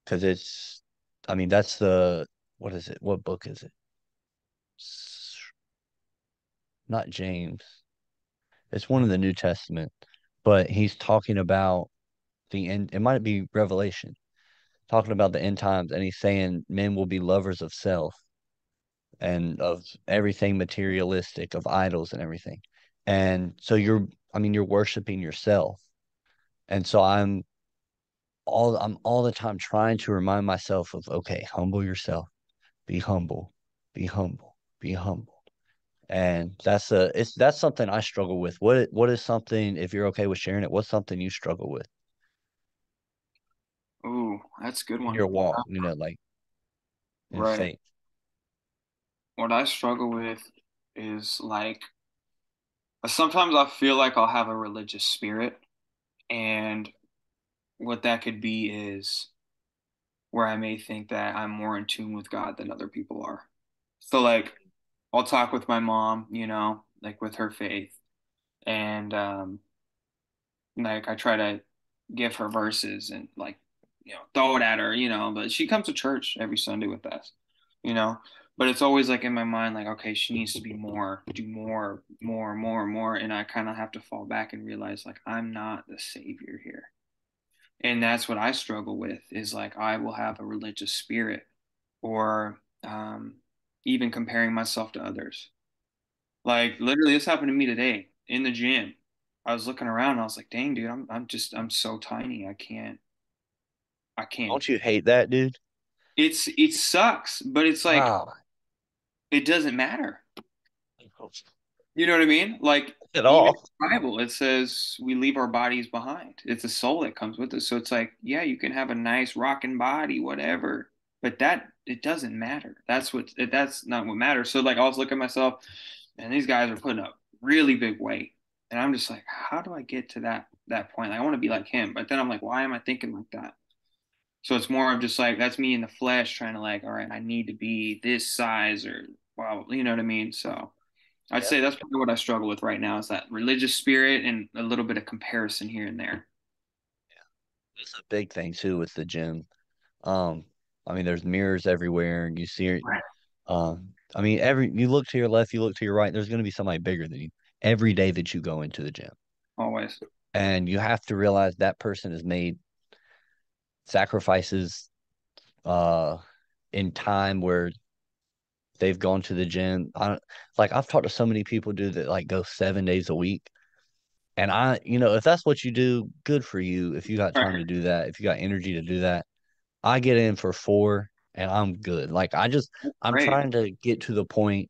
because I mean that's the what is it? What book is it? S- Not James. It's one in the New Testament, but he's talking about the end. It might be Revelation, talking about the end times, and he's saying men will be lovers of self and of everything materialistic, of idols and everything. And so I mean, you're worshiping yourself. And so I'm all the time trying to remind myself of, okay, humble yourself, be humble, be humble, be humble. And that's something I struggle with. What is something, if you're okay with sharing it, what's something you struggle with Ooh, that's a good in one. your walk, like in Right. faith? What I struggle with is like sometimes I feel like I'll have a religious spirit, and what that could be is where I may think that I'm more in tune with God than other people are. So like I'll talk with my mom, like with her faith, and like I try to give her verses and like throw it at her, but she comes to church every Sunday with us, you know. But it's always like in my mind, like, okay, she needs to be more, do more, more, more, more. And I kind of have to fall back and realize, like, I'm not the savior here. And that's what I struggle with is like, I will have a religious spirit or even comparing myself to others. Like, literally, this happened to me today in the gym. I was looking around and I was like, dang, dude, I'm so tiny. I can't. Don't you hate that, dude? It sucks, but it's like, Wow. it doesn't matter. You know what I mean? Like At even in all. the Bible, it says we leave our bodies behind. It's a soul that comes with us. So it's like, yeah, you can have a nice rocking body, whatever, but that it doesn't matter. That's not what matters. So like I was looking at myself, and these guys are putting up really big weight, and I'm just like, how do I get to that point? Like, I want to be like him, but then I'm like, why am I thinking like that? So it's more of just like that's me in the flesh trying to like, all right, I need to be this size or wow, you know what I mean? So. I'd Yeah. say that's probably what I struggle with right now is that religious spirit and a little bit of comparison here and there. It's a big thing too with the gym. Um, I mean, there's mirrors everywhere, and you see it. Right. I mean, every you look to your left, you look to your right, there's going to be somebody bigger than you every day that you go into the gym, Always. and you have to realize that person has made sacrifices, uh, in time where they've gone to the gym. I've talked to so many people, do that like go 7 days a week, and if that's what you do, good for you. If you got time Right. to do that, if you got energy to do that, I get in for 4 and I'm good. I'm Great. trying to get to the point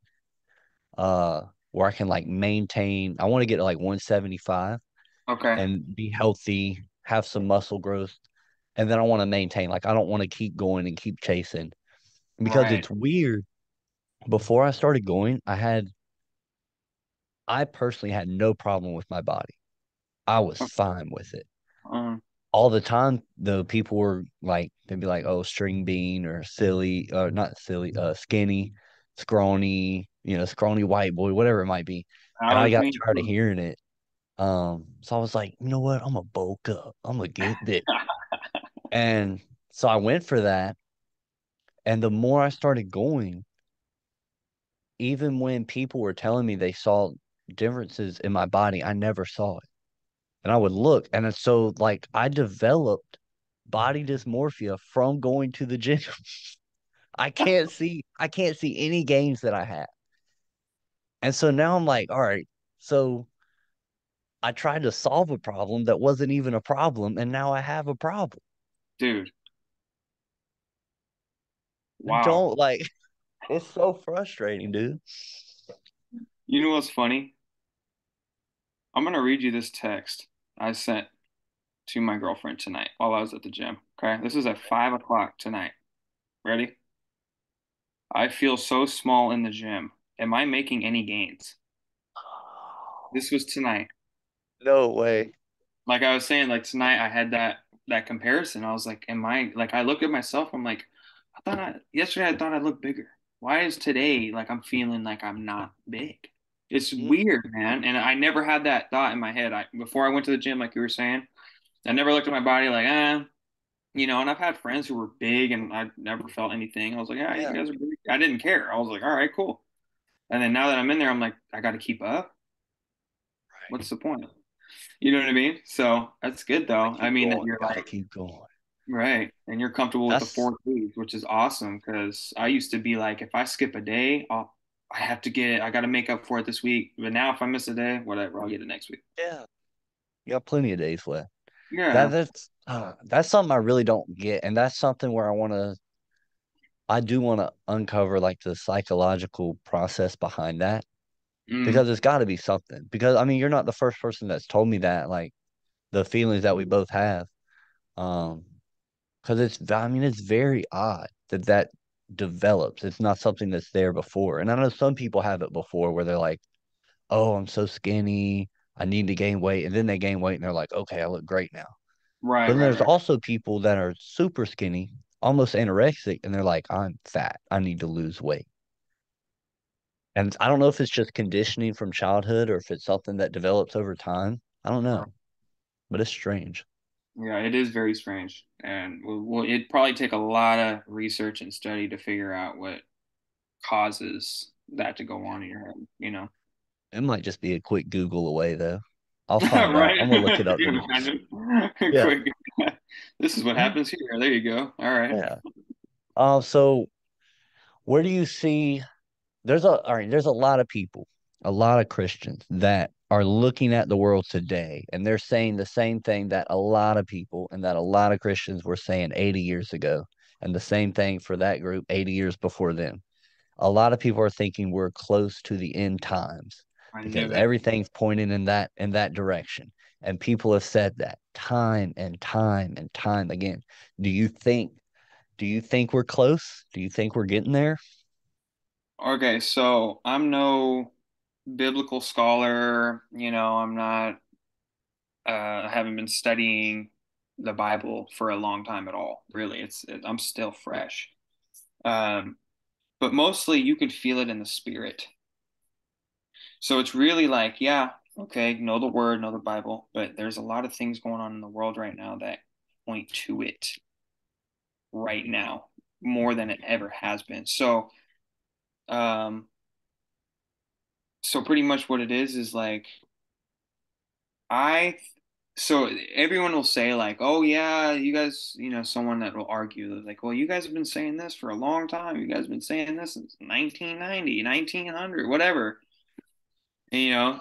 uh where I can like maintain. I want to get to like 175 Okay. and be healthy, have some muscle growth, and then I want to maintain. Like I don't want to keep going and keep chasing because Right. it's weird. Before I started going, I had I personally had no problem with my body. I was Uh, fine with it. uh, All the time, the people were like, they'd be like, "Oh, string bean or silly, or not silly, skinny, scrawny, scrawny white boy, whatever it might be." that And I was got me tired of too. hearing it. So I was like, you know what? I'm gonna bulk up. I'm gonna get big. And so I went for that. And the more I started going, even when people were telling me they saw differences in my body, I never saw it. And I would look, and it's so like I developed body dysmorphia from going to the gym. I can't see any gains that I have. And so now I'm like, all right, so I tried to solve a problem that wasn't even a problem, and now I have a problem. Dude, wow. Don't like it's so frustrating, dude. You know what's funny? I'm gonna read you this text I sent to my girlfriend tonight while I was at the gym. Okay, this is at 5 o'clock tonight. Ready? I feel so small in the gym. Am I making any gains? This was tonight. No way. Like I was saying, like tonight I had that comparison. I was like, am I like I look at myself, I'm like, yesterday I thought I looked bigger. Why is today like I'm feeling like I'm not big? It's Mm, weird, man. And I never had that thought in my head. I before I went to the gym, like you were saying, I never looked at my body like, and I've had friends who were big and I never felt anything. I was like, yeah, you yeah. guys are big. I didn't care. I was like, all right, cool. And then now that I'm in there, I'm like, I got to keep up. Right. What's the point? You know what I mean? So that's good Gotta though. I keep mean that going. you're Gotta like, keep going. right, and you're comfortable with the That's 4 days, which is awesome because I used to be like, if I skip a day, I got to make up for it this week. But now if I miss a day, whatever, I'll get it next week. yeah. You got plenty of days left. Yeah. That's something I really don't get, and that's something where I do want to uncover like the psychological process behind that Mm, because it's got to be something. Because I mean, you're not the first person that's told me that, like the feelings that we both have. Um, because I mean, it's very odd that develops. It's not something that's there before, and I know some people have it before where they're like, "Oh, I'm so skinny, I need to gain weight," and then they gain weight and they're like, "Okay, I look great now." right, But then right, there's right. also people that are super skinny, almost anorexic, and they're like, I'm fat. I need to lose weight. And I don't know if it's just conditioning from childhood or if it's something that develops over time. I don't know, but it's strange. Yeah, it is very strange, and it'd probably take a lot of research and study to figure out what causes that to go on in your head, you know? It might just be a quick Google away, though. I'll find out. Right? I'm gonna look it up You tonight. imagine? Yeah. Quick. This is what happens here. There you go. All right. Yeah. So where do you see all right, there's a lot of people, a lot of Christians that are looking at the world today and they're saying the same thing that a lot of people and that a lot of Christians were saying 80 years ago, and the same thing for that group 80 years before them. A lot of people are thinking we're close to the end times I because knew it. everything's pointing in that direction. And people have said that time and time and time again. Do you think do you think we're close? Do you think we're getting there? Okay, so I'm no biblical scholar, I'm not I haven't been studying the Bible for a long time at all. Really, I'm still fresh. Um, but mostly you can feel it in the spirit. So it's really like, yeah, okay, know the word, know the Bible, but there's a lot of things going on in the world right now that point to it right now more than it ever has been. Um, so pretty much what it is like I so everyone will say like, "Oh yeah, you guys, someone that will argue like, "Well, you guys have been saying this for a long time. You guys have been saying this since 1990, 1900, whatever."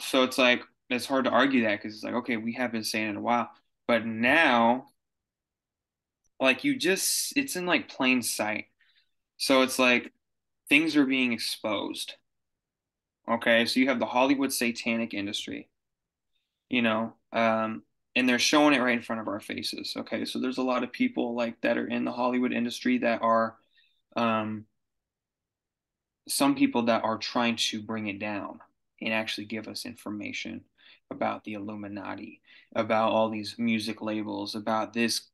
So it's like it's hard to argue that because it's like, okay, we have been saying it a while, but now like it's in like plain sight. So it's like things are being exposed. Okay, so you have the Hollywood satanic industry, you know, um, and they're showing it right in front of our faces. Okay, so there's a lot of people like that are in the Hollywood industry that are, um, some people that are trying to bring it down and actually give us information about the Illuminati, about all these music labels, about this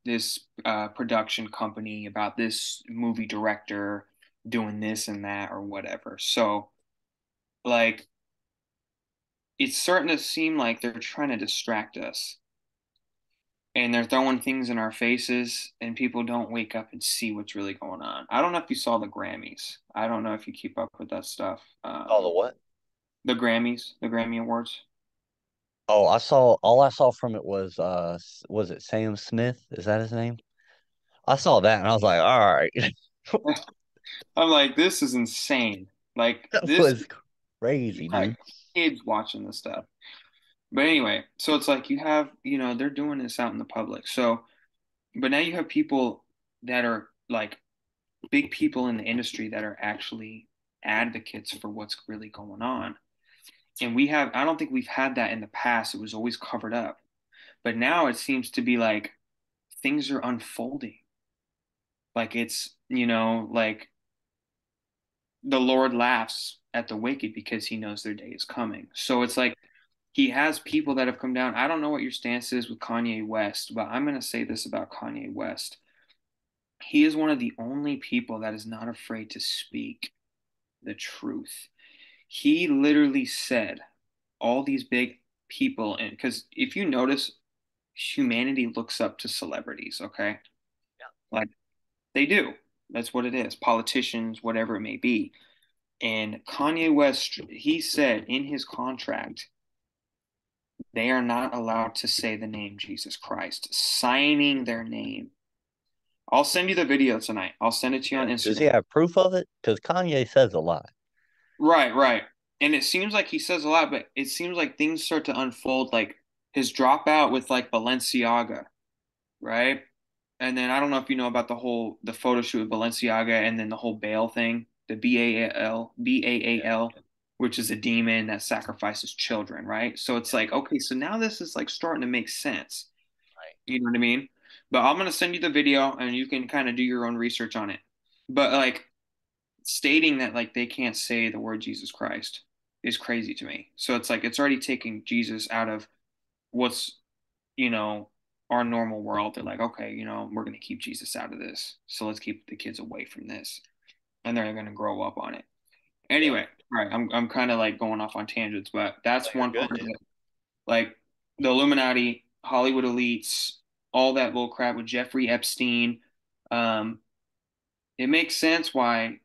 production company, about this movie director doing this and that or whatever. So like it's starting to seem like they're trying to distract us and they're throwing things in our faces and people don't wake up and see what's really going on. I don't know if you saw the Grammys. I don't know if you keep up with that stuff. Oh, the what? The Grammys, the Grammy Awards. Oh, all I saw from it was it Sam Smith? Is that his name? I saw that and I was like, all right. I'm like, this is insane. Like That this, was crazy, like dude. kids watching this stuff. But anyway, so it's like you have, they're doing this out in the public. So, but now you have people that are like big people in the industry that are actually advocates for what's really going on. And I don't think we've had that in the past. It was always covered up. But now it seems to be like things are unfolding. Like it's, like the Lord laughs at the wicked because he knows their day is coming. So it's like he has people that have come down. I don't know what your stance is with Kanye West, but I'm going to say this about Kanye West. He is one of the only people that is not afraid to speak the truth. He literally said all these big people, and because if you notice, humanity looks up to celebrities, okay? Like they do. That's what it is. Politicians, whatever it may be. And Kanye West, he said in his contract, they are not allowed to say the name Jesus Christ, signing their name. I'll send you the video tonight. I'll send it to you Yeah. on Does he Instagram. have proof of it? Because Kanye says a lot. Right, right. And it seems like he says a lot, but it seems like things start to unfold, like his dropout with like Balenciaga, right? And then I don't know if you know about the photo shoot with Balenciaga and then the whole Baal thing, the Yeah. Baal, which is a demon that sacrifices children, right? So it's like, okay, so now this is like starting to make sense. Right. You know what I mean? But I'm gonna send you the video and you can kind of do your own research on it. But like stating that like they can't say the word Jesus Christ is crazy to me. So it's like it's already taking Jesus out of what's, you know, our normal world. They're like, okay, we're gonna keep Jesus out of this. So let's keep the kids away from this. And they're gonna grow up on it. Yeah. Anyway, right, I'm kind of like going off on tangents, but No, that's you're one part good, of dude. it. Like the Illuminati, Hollywood elites, all that bull crap with Jeffrey Epstein. Um, it makes sense why,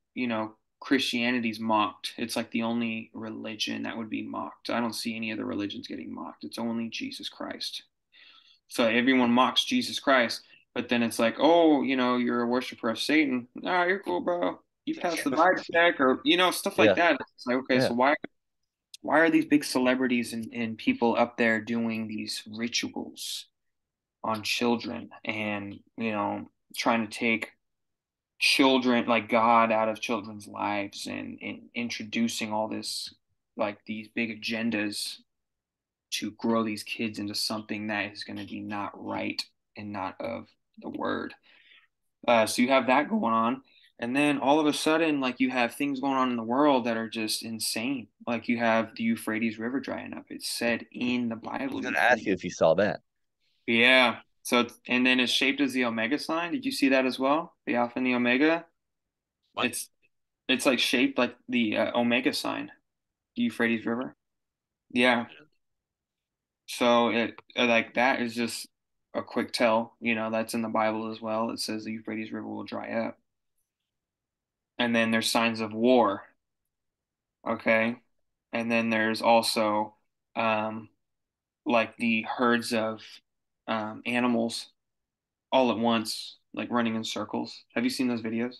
Christianity's mocked. It's like the only religion that would be mocked. I don't see any other religions getting mocked. It's only Jesus Christ. So everyone mocks Jesus Christ, but then it's like, oh, you're a worshiper of Satan. Nah, you're cool, bro. You passed the vibe check, or stuff like Yeah. that. It's like, okay, Yeah. so why are these big celebrities and people up there doing these rituals on children and trying to take children like God out of children's lives and introducing all this like these big agendas to grow these kids into something that is going to be not right and not of the word. So you have that going on. And then all of a sudden, like you have things going on in the world that are just insane. Like you have the Euphrates River drying up. It's said in the I was Bible, gonna ask you if you saw that. Yeah. So and then it's shaped as the Omega sign. Did you see that as well? The Alpha and the Omega. What? It's it's like shaped like the Omega sign, the Euphrates River. Yeah. So it like that is just a quick tell. That's in the Bible as well. It says the Euphrates River will dry up. And then there's signs of war. Okay. And then there's also um, like the herds of animals all at once, like running in circles. Have you seen those videos?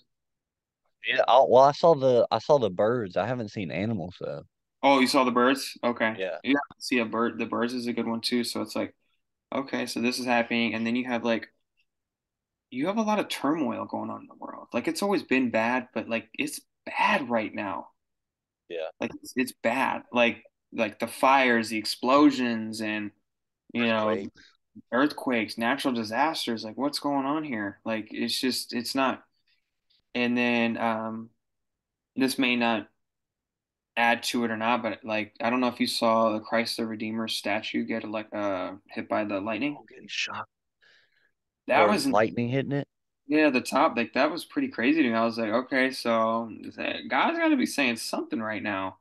Yeah. Well, I saw the birds. I haven't seen animals though. Oh, you saw the birds? Okay. Yeah. Yeah, see a bird. The birds is a good one too. So it's like, okay, so this is happening, and then you have a lot of turmoil going on in the world. Like it's always been bad, but like it's bad right now. Yeah. Like it's bad. Like the fires, the explosions, and you know Earthquake. earthquakes, natural disasters. Like what's going on here? Like it's not. And then this may not add to it or not, but like I don't know if you saw the Christ the Redeemer statue get like hit by the lightning. Oh, getting shot That or was lightning hitting it. yeah, the top like that was pretty crazy to me. I was like, okay, so God's got to be saying something right now.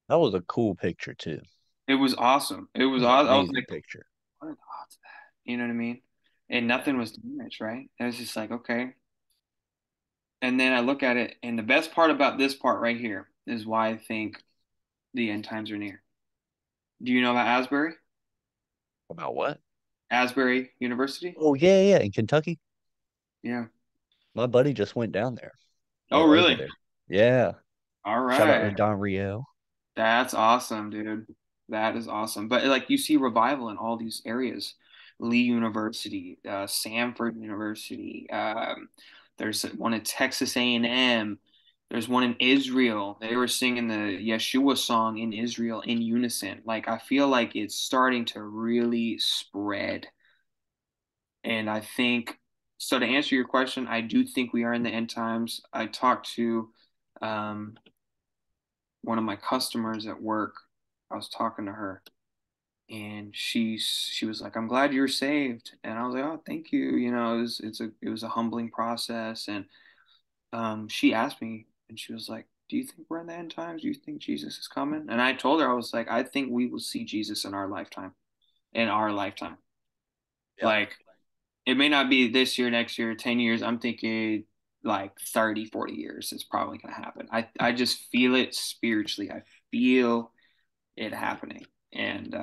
That was a cool picture too. It was awesome. It It was was an I was amazing like, picture. what are the odds of that? You know what I mean? And Yeah. nothing was damaged, right? It was just like, okay. And then I look at it, and the best part about this part right here is why I think the end times are near. Do you know about Asbury? About what? Asbury University? Oh yeah, yeah, in Kentucky. Yeah. My buddy just went down there Oh, or over really? there. Yeah. All Shout out to right. Don Rio. That's awesome, dude. That is awesome. But like you see revival in all these areas. Lee University, Samford University. There's one at Texas A&M. There's one in Israel. They were singing the Yeshua song in Israel in unison. Like I feel like it's starting to really spread. And I think so to answer your question, I do think we are in the end times. I talked to um, one of my customers at work. I was talking to her and she was like, "I'm glad you're saved." And I was like, "Oh, thank you." You know, it was a humbling process. And she asked me, and she was like, "Do you think we're in the end times? Do you think Jesus is coming?" And I told her, I was like, "I think we will see Jesus in our lifetime. In our lifetime, Yeah. like it may not be this year, next year, 10 years. I'm thinking like 30, 40 years. It's probably going to happen. I just feel it spiritually. I feel it happening, and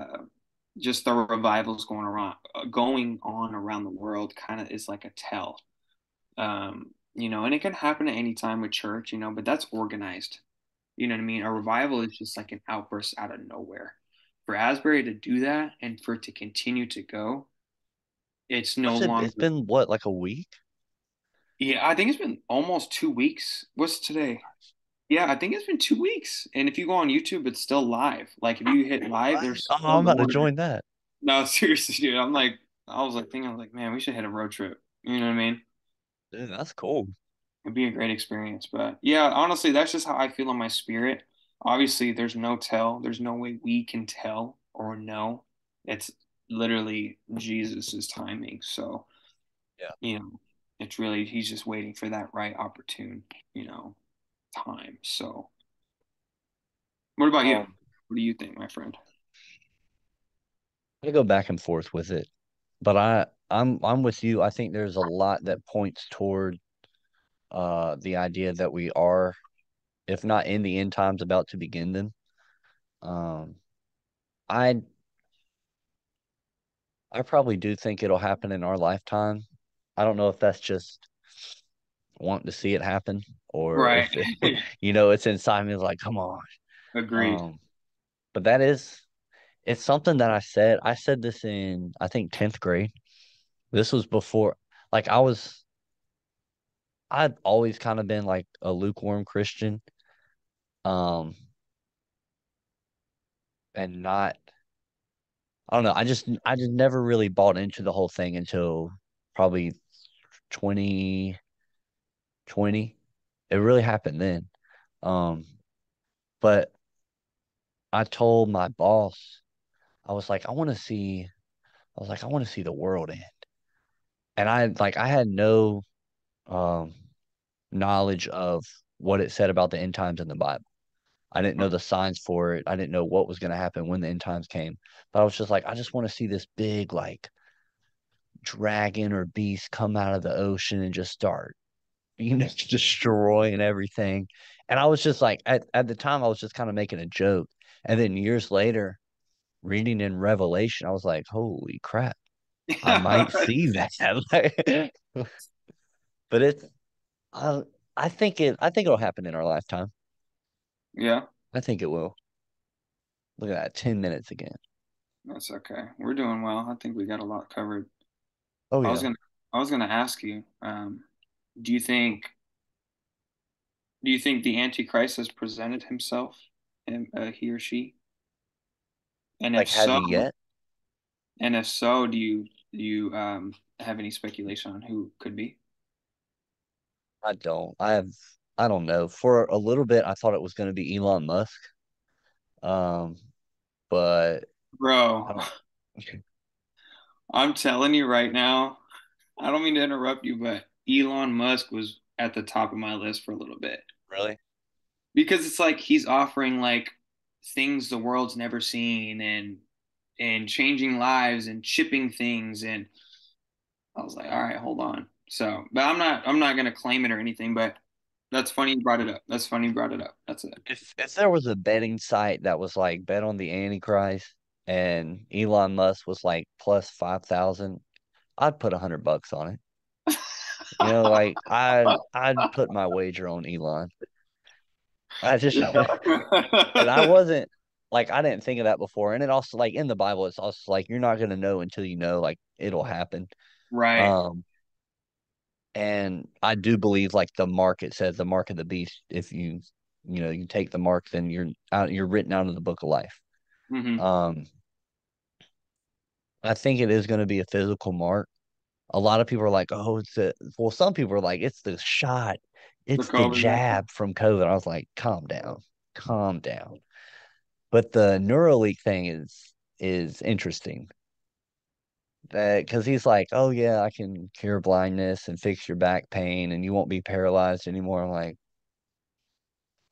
just the revivals going on around the world, kind of is like a tell. And it can happen at any time with church, but that's organized. You know what I mean? A revival is just like an outburst out of nowhere. For Asbury to do that and for it to continue to go, it's no What's it? It's longer. been what, like a week? Yeah, I think it's been almost 2 weeks. What's today? Yeah, I think it's been 2 weeks. And if you go on YouTube, it's still live. Like if you hit live, What? there's Oh, still I'm the about to word. join that. No, seriously, dude. I was like, man, we should hit a road trip. You know what I mean? Dude, that's cool. It'd be a great experience. But yeah, honestly, that's just how I feel in my spirit. Obviously, there's no tell. There's no way we can tell or know. It's literally Jesus's timing. So, Yeah. it's really he's just waiting for that right opportune, time. So, what about you? Um, What do you think, my friend? I go back and forth with it, but I'm with you. I think there's a lot that points toward the idea that we are, if not in the end times, about to begin them. Um, I I probably do think it'll happen in our lifetime. I don't know if that's just wanting to see it happen or Right. if it's inside me like, come on. Agreed. Um, but it's something that I said this in, I think, 10th grade. This was before, like I'd always kind of been like a lukewarm Christian. Um, and not, I don't know. I just never really bought into the whole thing until probably 2020. It really happened then. Um, but I told my boss, I was like, I was like, I want to see the world end. And I had no um knowledge of what it said about the end times in the Bible. I didn't know the signs for it. I didn't know what was going to happen when the end times came. But I was just like, I just want to see this big like dragon or beast come out of the ocean and just start, destroying everything. And I was just like, at the time, I was just kind of making a joke. And then years later, reading in Revelation, I was like, holy crap, I might see that. But I, I think it'll happen in our lifetime. Yeah, I think it will. Look at that, 10 minutes again. that's okay. We're doing well. I think we got a lot covered. Oh I was yeah. gonna I was gonna ask you, do you think do you think the Antichrist has presented himself, and he or she? And Like, if has so, he yet? do you have any speculation on who could be? I don't. I don't know. For a little bit, I thought it was going to be Elon Musk. Um, but I Bro, don't I'm telling you right now, I don't mean to interrupt you, but Elon Musk was at the top of my list for a little bit really. because it's like he's offering like things the world's never seen and changing lives and shipping things and I was like, all right, hold on. So, but I'm not gonna claim it or anything, but that's funny you brought it up. That's funny you brought it up. That's it. If there was a betting site that was like bet on the Antichrist and Elon Musk was like plus 5,000, I'd put $100 on it. You know, like I'd put my wager on Elon. I just and I wasn't like I didn't think of that before. And it also like in the Bible, it's also like you're not gonna know until you know, like it'll happen. Right. Um, and I do believe like the mark it says the mark of the beast. If you take the mark, then you're written out of the book of life. Hmm. Um, I think it is going to be a physical mark. A lot of people are like, oh, well, some people are like, it's the shot, The it's the COVID vaccine. jab from COVID. I was like, calm down, calm down. But the Neuralink thing is interesting. That because he's like, oh yeah, I can cure blindness and fix your back pain, and you won't be paralyzed anymore. I'm like,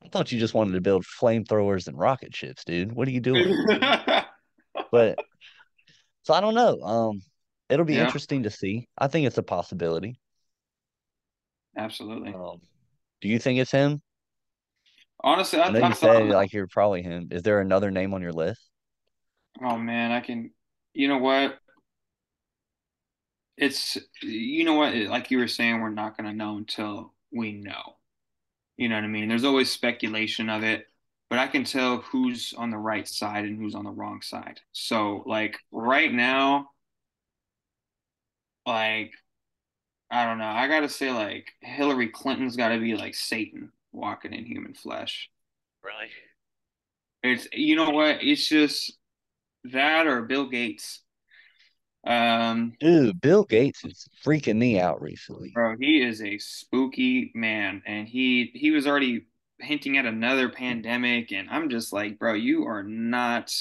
I thought you just wanted to build flamethrowers and rocket ships, dude. What are you doing? But so I don't know. It'll be Yeah, interesting to see. I think it's a possibility. absolutely. Um, do you think it's him? Honestly, I know I you thought said about, like you're probably him. Is there another name on your list? oh man, you know what? You know what? Like you were saying, we're not gonna know until we know. You know what I mean? There's always speculation of it, but I can tell who's on the right side and who's on the wrong side. So, like right now, like I don't know. I gotta say, like Hillary Clinton's got to be like Satan walking in human flesh. Really? It's you know what? It's just that or Bill Gates. Um, Dude, Bill Gates is freaking me out recently. bro, he is a spooky man, and he was already hinting at another pandemic, and I'm just like, bro, you are not.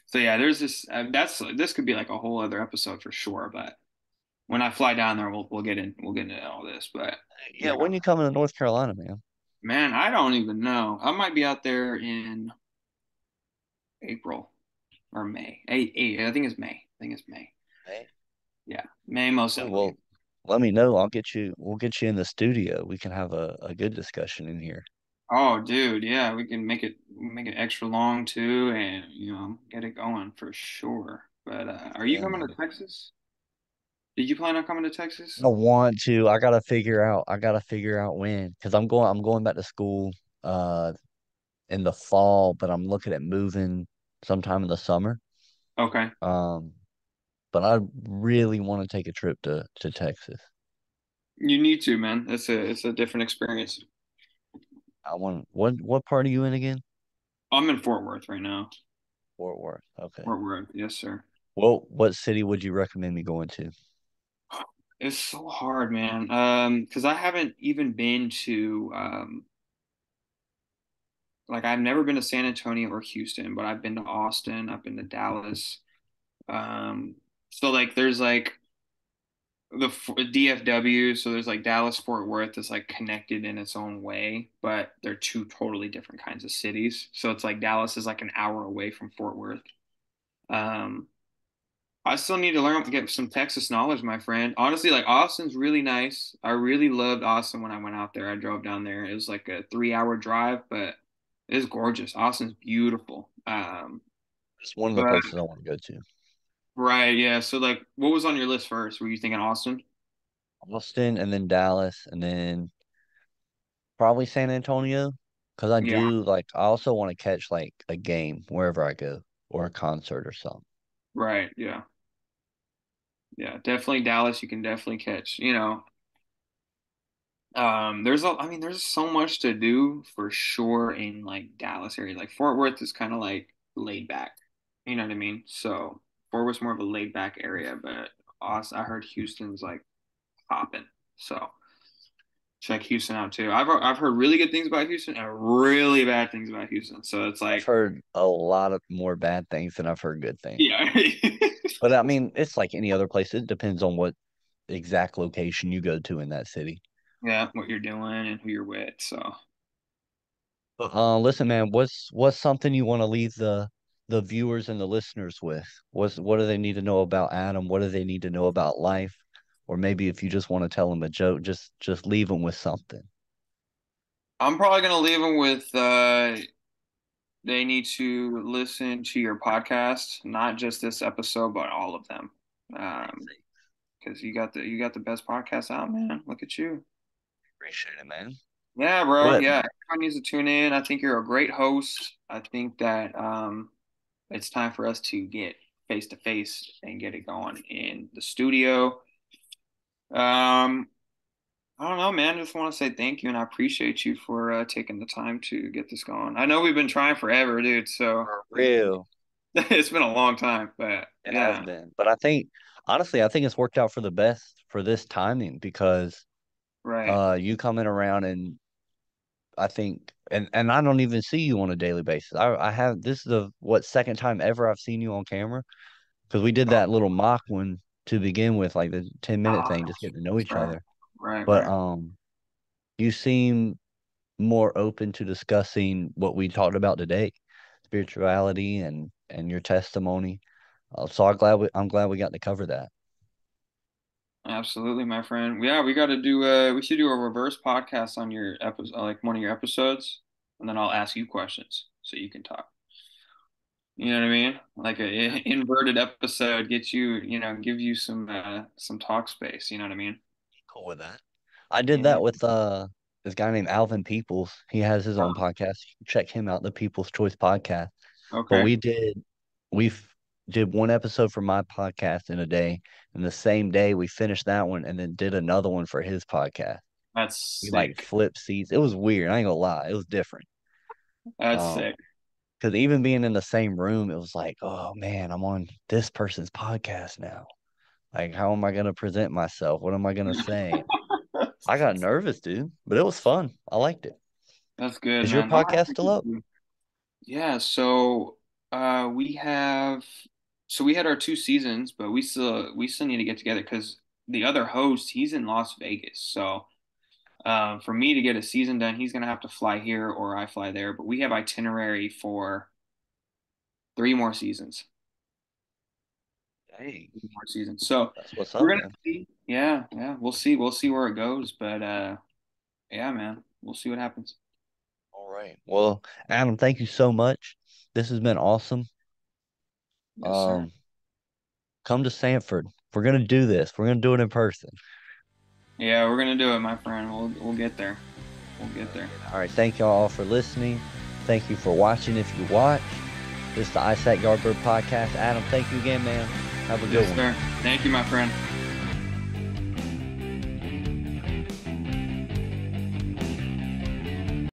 So yeah, there's this could be like a whole other episode for sure. But when I fly down there, we'll get into all this. But Yeah, yeah, when you coming to North Carolina, man? man, I don't even know. I might be out there in April or May. I think it's May. I think it's May. Hey, Yeah, May most cool. definitely. Well, let me know. We'll get you in the studio. We can have a good discussion in here. Oh, dude, yeah, we can make it extra long too, and get it going for sure. But are you Yeah, coming to man. Texas? Did you plan on coming to Texas? I want to. I gotta figure out when because I'm going back to school uh in the fall, but I'm looking at moving sometime in the summer. Okay, Um, but I really want to take a trip to Texas. you need to, man. It's a different experience. I want what part are you in again? I'm in Fort Worth right now. Fort Worth. Okay. Fort Worth, yes, sir. Well, what city would you recommend me going to? It's so hard, man. Because I haven't even been to like I've never been to San Antonio or Houston, but I've been to Austin, I've been to Dallas. Um, so like there's like DFW, so there's like Dallas Fort Worth is like connected in its own way, but they're two totally different kinds of cities. So it's like Dallas is like an hour away from Fort Worth. Um, I still need to learn to get some Texas knowledge, my friend. Honestly, like Austin's really nice. I really loved Austin when I went out there. I drove down there. It was like a 3 hour drive, but it's gorgeous. Austin's beautiful. It's one of the But places I want to go to. right, yeah. So like, what was on your list first? Were you thinking Austin? Austin and then Dallas and then probably San Antonio. Because I Yeah, do like I also want to catch like a game wherever I go or a concert or something. right, yeah. Yeah, definitely Dallas. You can definitely catch. I mean, there's so much to do for sure in like Dallas area. Like Fort Worth is kind of like laid back. You know what I mean? So Fort Worth's more of a laid back area, but Austin, I heard Houston's like popping. So check Houston out too. I've heard really good things about Houston and really bad things about Houston. So it's I've like, heard a lot of more bad things than I've heard good things. yeah, But I mean, it's like any other place. It depends on what exact location you go to in that city. yeah, what you're doing and who you're with. So Listen, man, what's something you want to leave the viewers and the listeners with? What do they need to know about Adam? What do they need to know about life? Or maybe if you just want to tell them a joke, just leave them with something. I'm probably gonna leave them with they need to listen to your podcast, not just this episode, but all of them. Because you got the best podcast out, man. Look at you. Appreciate it, man. Yeah, bro. What? Yeah, everyone needs to tune in. I think you're a great host. I think that it's time for us to get face to face and get it going in the studio. Um, I don't know, man. I just want to say thank you and I appreciate you for taking the time to get this going. I know we've been trying forever, dude. So For real. it's been a long time, but It has yeah, been. But I think honestly, I think it's worked out for the best for this timing because right. you coming around and I think and I don't even see you on a daily basis. I have this is the what second time ever I've seen you on camera because we did Oh, that little mock one to begin with, like the 10-minute thing, just getting to know that's each right. other. Right, But right. you seem more open to discussing what we talked about today, spirituality and your testimony. So I'm glad we got to cover that. Absolutely, my friend. Yeah, we got to do we should do a reverse podcast on your episode, like one of your episodes, and then I'll ask you questions so you can talk. You know what I mean? Like a inverted episode gets you, give you some talk space, you know what I mean? Cool with that. I did Yeah. that with this guy named Alvin Peoples. He has his own podcast. You can check him out, the People's Choice podcast. But Okay. we did one episode for my podcast in a day, and the same day we finished that one and then did another one for his podcast. That's We like sick. flipped seats. It was weird. I ain't gonna lie. It was different. That's Um, sick. because even being in the same room, it was like, oh man, I'm on this person's podcast now. Like, how am I gonna present myself? What am I gonna say? I got nervous, dude, but it was fun. I liked it. That's good, Is your man. I'm podcast happy still up? yeah, so we have so we had our 2 seasons, but we still need to get together because the other host, he's in Las Vegas. So for me to get a season done, he's gonna have to fly here or I fly there. But we have itinerary for 3 more seasons. Hey, 3 more seasons. So that's what's we're up, gonna man. see. Yeah, yeah, we'll see. We'll see where it goes. But yeah, man, we'll see what happens. All right. Well, Adam, thank you so much. This has been awesome. Yes, sir. Um, come to Sanford. We're gonna do this. We're gonna do it in person. Yeah, we're gonna do it, my friend. We'll get there. We'll get there. All right. Thank y'all all for listening. Thank you for watching if you watch. This is the ISAC Yardbird Podcast. Adam, thank you again, man. Have a good Yes, one. sir. Thank you, my friend.